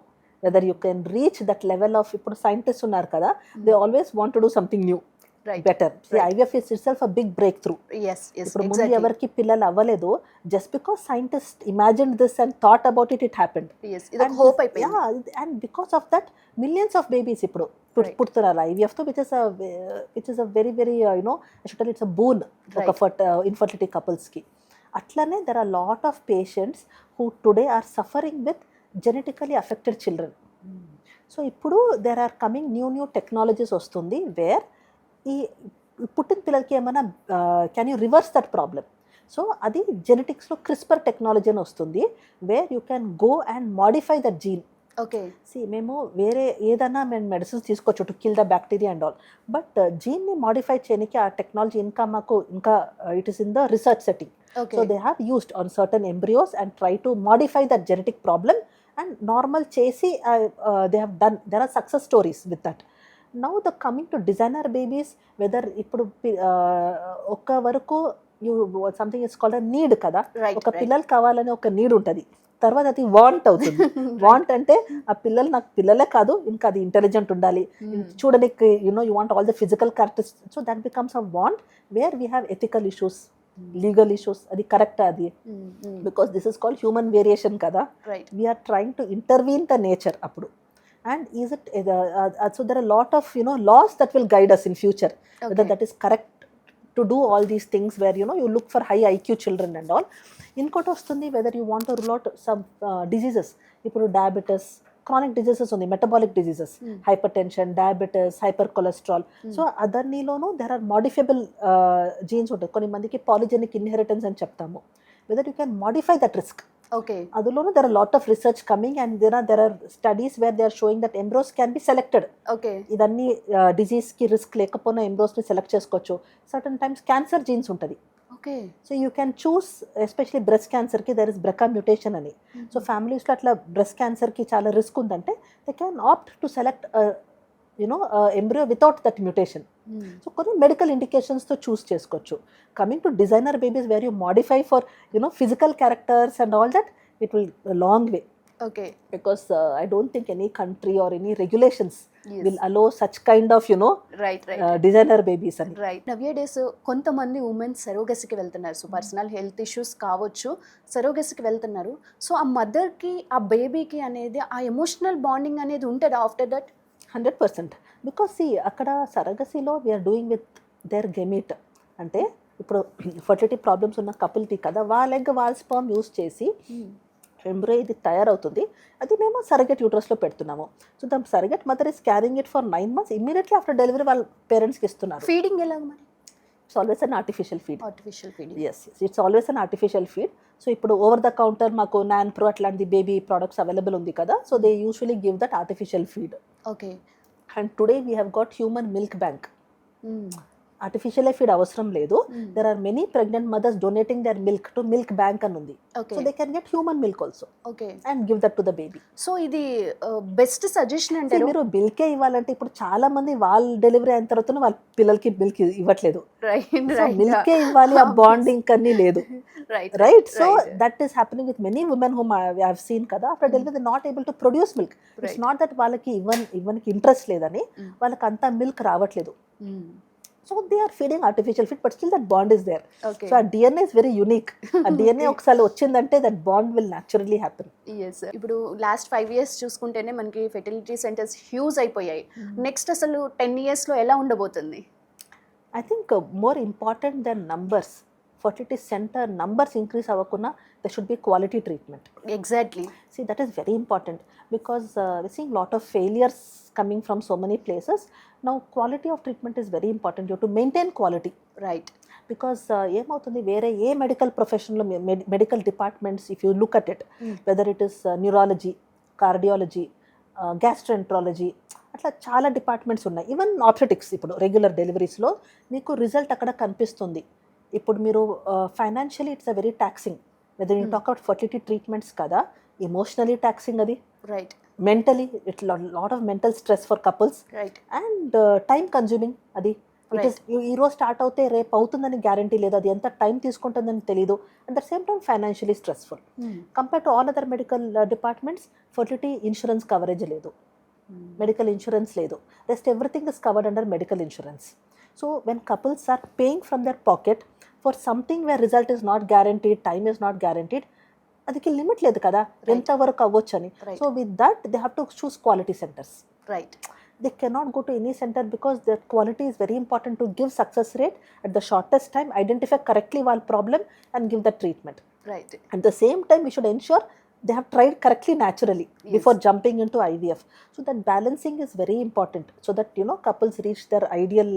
whether you can reach that level of, ఇప్పుడు scientist ఉన్నారు కదా, they always want to do something new, right better. IVF is itself a big breakthrough. Yes yes ఇప్పుడు ముందు ఎవరికి పిల్లలు అవ్వలేదు, just because scientist imagine this and thought about it, it happened. ఇది ఒక hope అయిపోయింది. And because of that millions of babies ఇప్పుడు పుడుతున్నారు ఐవీఎఫ్తో, which is a very very you know it's a boon ఒక ఇన్ఫర్టిలిటీ కపుల్స్కి. అట్లనే there are lot of patients who today are suffering with genetically affected children. So ఇప్పుడు there are coming new technologies వస్తుంది, where ఈ పుట్టిన పిల్లలకి ఏమైనా can you reverse that problem. So అది జెనెటిక్స్లో క్రిస్పర్ టెక్నాలజీ అని వస్తుంది, where you can go and modify that gene. Okay మేము వేరే ఏదైనా మేము మెడిసిన్స్ తీసుకోవచ్చు to kill the bacteria and all, but జీన్ని మాడిఫై చేయడానికి ఆ టెక్నాలజీ ఇంకా it is in the research setting. So they have used on certain embryos and try to modify that genetic problem and normal చేసి they have done, there are success stories with that. Now the coming to designer babies, weather ఇప్పుడు ఒక్క వరకు you something is called a need కదా, ఒక పిల్లలు కావాలని ఒక need ఉంటుంది, తర్వాత అది వాంట్ అవుతుంది. వాంట్ అంటే ఆ పిల్లలు నాకు పిల్లలే కాదు, ఇంకా అది ఇంటెలిజెంట్ ఉండాలి, చూడడానికి you want all the physical characteristics. So that becomes a want where we have ethical issues, legal issues. అది కరెక్ట్ అది, because this is called human variation కదా, we're trying to intervene the nature అప్పుడు. And is it so there are a lot of laws that will guide us in future, whether that is correct to do all these things where you look for high IQ children and all. Inkoti vastundi whether you want to rule out some diseases. Ippudu diabetes, chronic diseases undi, metabolic diseases, hypertension, diabetes, hypercholesterol. So adarnilonu there are modifiable genes untayi. Konni mandiki polygenic inheritance అని చెప్తాము, whether you can modify that risk. Okay. Adulonu there are a lot of research coming and there are studies where they are showing that embryos can be selected. Okay. Idanni disease ki risk lekapona embryos ni select chesukochu. Certain times cancer genes untadi. Okay. So you can choose, especially breast cancer ki there is BRCA mutation ani. So families lo atla breast cancer ki chaala risk undante, they can opt to select embryo without that mutation. So కొన్ని medical ఇండికేషన్స్తో choose చేసుకోవచ్చు. Coming to designer babies where you modify for physical characters and all that, it will long way. Okay. Because I don't think any country or any regulations will allow such kind of designer babies అని. Right. Nowadays కొంతమంది women సరోగసికి వెళ్తున్నారు. So personal health issues కావచ్చు, సరోగసికి వెళ్తున్నారు. So ఆ మదర్కి ఆ బేబీకి అనేది ఆ ఎమోషనల్ బాండింగ్ అనేది ఉంటుందా ఆఫ్టర్ దట్? 100%. బికాస్ అక్కడ సరగసిలో వీఆర్ డూయింగ్ విత్ దేర్ గెమిట్. అంటే ఇప్పుడు ఫర్టిలిటీ ప్రాబ్లమ్స్ ఉన్న కపుల్కి కదా, వాళ్ళ స్పర్మ్ యూస్ చేసి ఎంబ్రో ఇది తయారవుతుంది, అది మేము సరగెట్ యూట్రస్లో పెడుతున్నాము. So the surrogate mother is carrying it for 9 months. Immediately after delivery వాళ్ళ పేరెంట్స్కి ఇస్తున్నారు. ఫీడింగ్ ఎలా మరి? It's always an artificial feed. Artificial feeding. Yes, it's always an artificial feed. So ఇప్పుడు ఓవర్ ద కౌంటర్ మాకు NAN Pro అట్లాంటి baby products available ఉంది కదా, so they usually give that artificial feed. Okay. And today we have got human milk bank. Artificial feed అవసరం లేదు. There are many pregnant mothers donating their milk to milk bank అని ఉంది. So they can get human milk also and give that to the baby. So ఇది best suggestion అంటే మీరు మిల్కే ఇవ్వాలంటే ఇప్పుడు చాలా మంది వాళ్ళ డెలివరీ అయిన తర్వాత వాళ్ళ పిల్లలకి మిల్క్ ఇవ్వట్లేదు. మిల్కే ఇవ్వాలి, ఆ బాండింగ్ అన్ని లేదు. Right. So that is happening with many women whom I have seen kada, after delivery they are not able to produce milk. It's not that వాళ్ళకి ఇవ్వనికి ఇంట్రెస్ట్ లేదని, వాళ్ళకి అంత మిల్క్ రావట్లేదు. So they are feeding artificial feed, but still that bond is there. Okay. So our DNA is very unique. ఆ DNA ఒకసారి వచ్చిందంటే that bond will naturally happen. Yes. ఇప్పుడు last 5 years చూసుకుంటేనే మనకి ఫెర్టిలిటీ సెంటర్స్ హ్యూజ్ అయిపోయాయి. Next అసలు 10 yearsలో ఎలా ఉండబోతుంది? I think more important than numbers, fertility center numbers increase avakuna, there should be quality treatment. Exactly. See, that is very important because we're seeing lot of failures coming from so many places. Now quality of treatment is very important. You have to maintain quality. Right. Because ఏమవుతుంది, వేరే ఏ medical ప్రొఫెషన్లో medical departments if you look at it, weather it is neurology, cardiology, gastroenterology, అట్లా చాలా departments ఉన్నాయి. Even obstetrics, ఇప్పుడు regular డెలివరీస్లో మీకు result అక్కడ కనిపిస్తుంది. ఇప్పుడు మీరు financially it's a very taxing, whether you talk out fertility treatments కదా, ఎమోషనలీ టాక్సింగ్ అది. Right. Mentally it lot of mental stress for couples. Right. And time consuming అది. ఇట్ ఈస్ ఈ రోజు స్టార్ట్ అవుతే రేపు అవుతుందని గ్యారంటీ లేదు, అది ఎంత టైం తీసుకుంటుందని తెలియదు. At the same time financially stressful. Compare to all other medical departments, fertility insurance coverage లేదు, మెడికల్ ఇన్సూరెన్స్ లేదు. Rest everything is covered under medical insurance. So when couples are paying from their pocket for something where result is not guaranteed, time is not guaranteed, అదికి limit లేదు కదా ఎంత వరకు అవ్వచ్చు అని. So with that they have to choose quality centres. Right. They cannot go to any center because their quality is very important to give success rate at the shortest time, identify correctly one problem and give the treatment. Right. At the same time, we should ensure they have tried correctly naturally before jumping into IVF. So that balancing is very important so that, you know, couples reach their ideal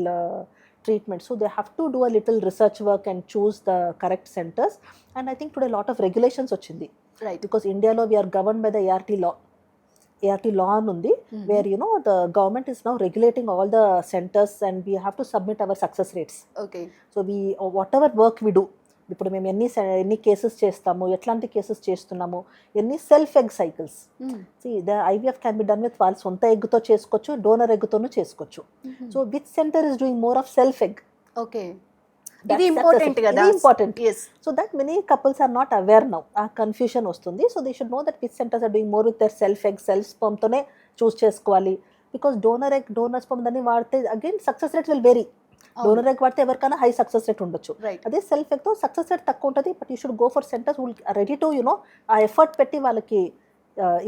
treatment. So they have to do a little research work and choose the correct centers. And I think today a lot of regulations ochindi. Right. Because India lo we are governed by the ART law anundi, where, you know, the government is now regulating all the centers and we have to submit our success rates. Okay. So we whatever work we do, ఇప్పుడు మేము ఎన్ని cases చేస్తాము, ఎట్లాంటి cases చేస్తున్నాము, ఎన్ని self egg cycles. The IVF can be done with వాళ్ళ సొంత ఎగ్తో చేసుకోవచ్చు, డోనర్ ఎగ్తోనూ చేసుకోవచ్చు. So which centre is doing more of self egg. Okay, ఇది ఇంపార్టెంట్ కదా. Important. yes. So that many couples are not aware now. ఆ confusion వస్తుంది. So they should know that which centres are doing more with their self egg, self sperm తోనే choose చేసుకోవాలి. Because donor egg, donor sperm దాన్ని వాడితే again success rate will vary. Donor egg వాడితే ఎవరికైనా high success rate ఉండొచ్చు. అదే self ఎగ్తో success rate తక్కువ ఉంటుంది. But you should go for centres who ready to, you know, ఆ ఎఫర్ట్ పెట్టి వాళ్ళకి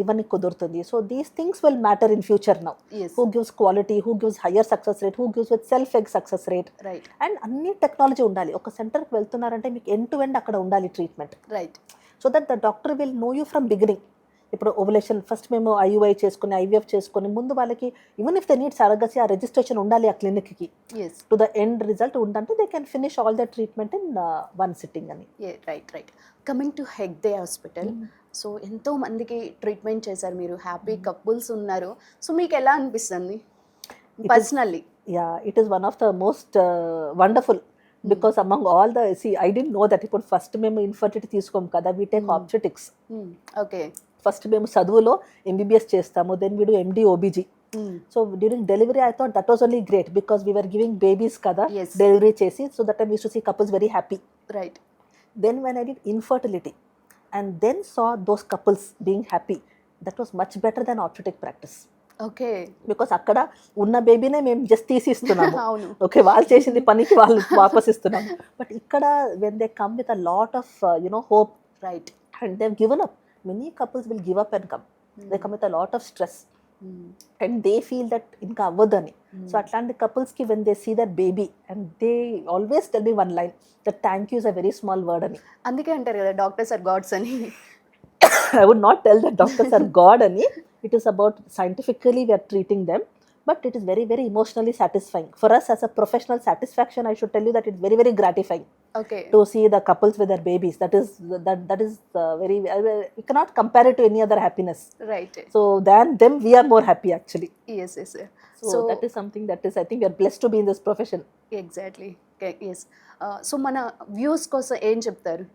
ఇవన్నీ కుదురుతుంది. So these things will matter in future now. Who gives quality, who gives higher success rate, who gives with self egg success rate. And అన్ని technology ఉండాలి. ఒక సెంటర్కి వెళ్తున్నారంటే మీకు ఎండ్ టు ఎండ్ అక్కడ ఉండాలి treatment. Right. So that the doctor will know you from beginning. ఇప్పుడు ovulation first మేము IUI చేసుకుని, ఐవీఎఫ్ చేసుకుని, ముందు వాళ్ళకి even if they need surrogacy ఆ రిజిస్ట్రేషన్ ఉండాలి ఆ క్లినిక్కి. టు ద ఎండ్ రిజల్ట్ ఉందంటే they can finish all the treatment in one sitting అని. Right. Right. Coming to Hegde hospital, so ఎంతో మందికి ట్రీట్మెంట్ చేశారు మీరు, హ్యాపీ కపుల్స్ ఉన్నారు. సో మీకు ఎలా అనిపిస్తుంది personally? Yeah, it is one of the most wonderful. Because among all the I didn't know that ఇప్పుడు ఫస్ట్ మేము ఇన్ఫర్టిలిటీ తీసుకోము కదా, we take obstetrics. Okay. First మేము చదువులో ఎంబీబీఎస్ చేస్తాము, then we do MD OBG. So during delivery I thought that was only great because we were giving babies కదా delivery చేసి. So that time we to see couples very happy. Right. Then when I did infertility and then saw those couples being happy, that was much better than obstetric practice. Okay. Because అక్కడ ఉన్న బేబీనే మేము just తీసి ఇస్తున్నాము. అవును. Okay, వాళ్ళు చేసింది పనికి వాళ్ళు వాపస్ ఇస్తున్నాము. బట్ ఇక్కడ when they come with a lot of you know hope, right, and they've given up, many couples will give up and come. They come with a lot of stress and they feel that ఇంకా అవ్వదని. So అట్లాంటి కపుల్స్కి when they see that baby and they always tell me one line that thank you is a very small word అని. అందుకే అంటారు కదా doctors are God's అని. I would not tell that doctors are God ani. It is about scientifically we are treating them, but it is very, very emotionally satisfying. For us as a professional satisfaction, I should tell you that it's very, very gratifying. Okay. To see the couples with their babies. That is very, we cannot compare it to any other happiness. Right. So than them, we are more happy actually. Yes, yes. So that is something that is, I think we are blessed to be in this profession. Exactly. Okay, yes. So మన views కోసం ఏం చెప్తారు?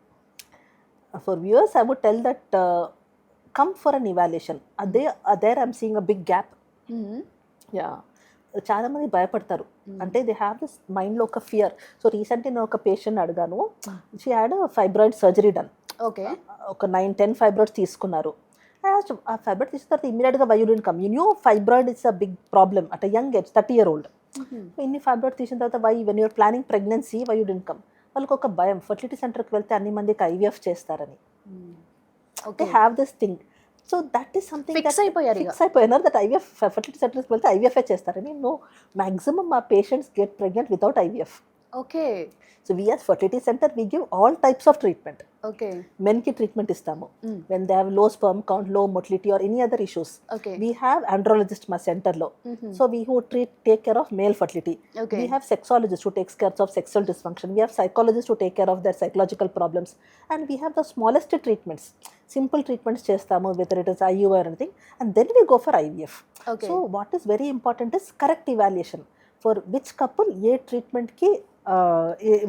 For viewers, I would tell that come for an evaluation. There I'm seeing a big gap. Yeah. చాలా మంది భయపడతారు. అంటే they have this మైండ్లో ఒక ఫియర్. సో రీసెంట్లీ నేను ఒక పేషెంట్ అడిగాను, she had fibroid surgery done. Okay. ఒక 9-10 ఫైబ్రాయిడ్స్ తీసుకున్నారు. ఆ ఫైబ్రాయిడ్ తీసుకున్న తర్వాత ఇమీడియట్గా why you didn't come, you knew fibroid is a big problem at a young age, 30 year old. ఇన్ని ఫైబ్రాయిడ్ తీసిన తర్వాత why when you're planning pregnancy why you didn't come. వాళ్ళకి ఒక భయం, ఫర్టిలిటీ సెంటర్కి వెళ్తే అన్ని మందికి ఐవీఎఫ్ చేస్తారని. They have this thing. So that is something fix అయిపోయారు దట్ ఐవీఎఫ్ ఫర్టిలిటీ సెంటర్స్కి వెళ్తే ఐవీఎఫ్ చేస్తారని. నో, మ్యాక్సిమం మా patients get pregnant without IVF. Okay. So we as fertility center we give all types of treatment. Okay. Men ki treatment istamu when they have low sperm count, low motility or any other issues. Okay. We have andrologist ma center lo. So we who take care of male fertility. Okay. We have sexologist who takes care of sexual dysfunction. We have psychologist who take care of their psychological problems, and we have the smallest treatments, simple treatments chestamu, whether it is IUI or anything, and then we go for IVF. Okay. So what is very important is correct evaluation for which couple ye treatment ki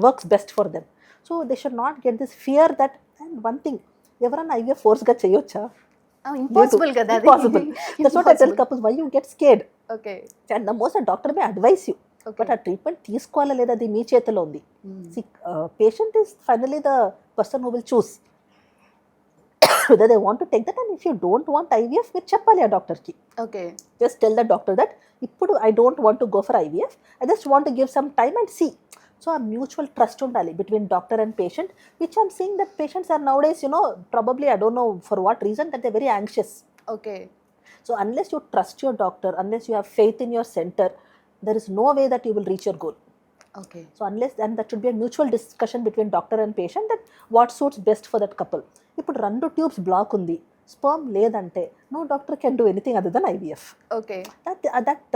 works best for them. So they should not get this fear that, and one thing, ఎవరన్నా IVF ఫోర్స్గా చేయొచ్చా? Impossible కదా. Impossible. That's what I tell couples, why you get scared. Okay. And the most a doctor may advise you. Okay but ఆ treatment తీసుకోవాలా లేదా అది మీ చేతిలో ఉంది. Patient is finally the person who will choose whether they want to take that, and if you don't want IVF మీరు చెప్పాలి ఆ డాక్టర్కి. Okay Just tell the doctor that ఇప్పుడు I don't want to go for IVF, I just want to give some time and see. So a mutual trust ఉండాలి between doctor and patient, which I'm seeing that patients are nowadays, probably I don't know for what reason, that they're very anxious. Okay So unless you trust your doctor, unless you have faith in your center, there is no way that you will reach your goal. Okay So unless, and that should be a mutual discussion between doctor and patient, that what suits best for that couple. ఇప్పుడు 2 tubes block ఉంది, sperm లేదంటే no doctor can do anything other than IVF. Okay that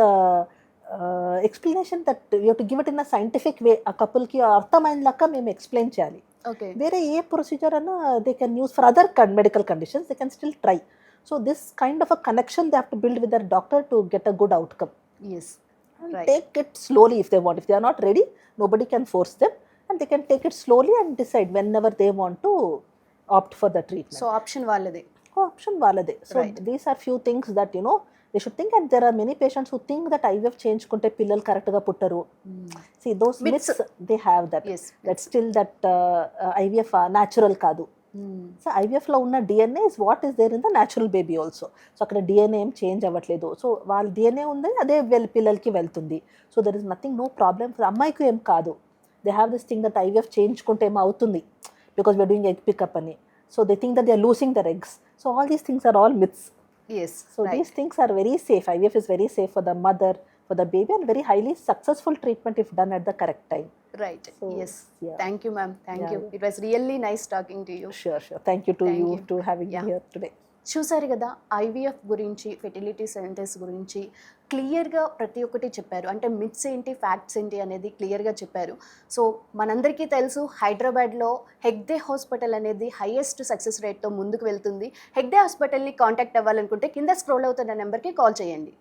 explanation that you have to give it in a scientific way, ఆ కపుల్కి అర్థమైనలాగా మేము explain చేయాలి. Okay వేరే ఏ ప్రొసీజర్ అన్నా they can use for other medical conditions, they can still try. So this kind of a connection they have to build with their doctor to get a good outcome. Yes And Right. take it slowly if they want. If they are not ready, nobody can force them, and they can take it slowly and decide whenever they want to opt for the treatment. So option వాళ్ళదే. Option valade. So Right. these are few things that they should think, and there are many patients who think that IVF change kunte pillal correct ga puttaru. See, those Myths. myths, they have that. Yes. That still that IVF natural kaadu. So ఐవీఎఫ్లో ఉన్న DNA is what is there in the natural baby also. So అక్కడ DNA ఏం change అవ్వట్లేదు. So వాళ్ళ DNA ఉంది, అదే పిల్లలకి వెళ్తుంది. So there is nothing, no problem. అమ్మాయికి ఏం కాదు. They have this thing that IVF చేయించుకుంటే ఏమో అవుతుంది because we're doing egg pickup అని. So they think that they are losing their eggs. So all these things are all myths. Yes So these things are very safe. IVF is very safe for the mother, for the baby, and very highly successful treatment if done at the correct time. Right. So, yes yeah. Thank you ma'am, thank Yeah. You. It was really nice talking to you. Sure. Thank you to Thank you you. to having Yeah. me here today. చూసారు కదా, IVF గురించి, fertility centres గురించి క్లియర్గా ప్రతి ఒక్కటి చెప్పారు. అంటే myths ఏంటి, ఫ్యాక్ట్స్ ఏంటి అనేది క్లియర్గా చెప్పారు. సో మనందరికీ తెలుసు, హైదరాబాద్లో హెగ్డే హాస్పిటల్ అనేది హైయెస్ట్ సక్సెస్ రేట్తో ముందుకు వెళ్తుంది. హెగ్డే హాస్పిటల్ని కాంటాక్ట్ అవ్వాలనుకుంటే కింద స్క్రోల్ అవుతున్న నెంబర్కి కాల్ చేయండి.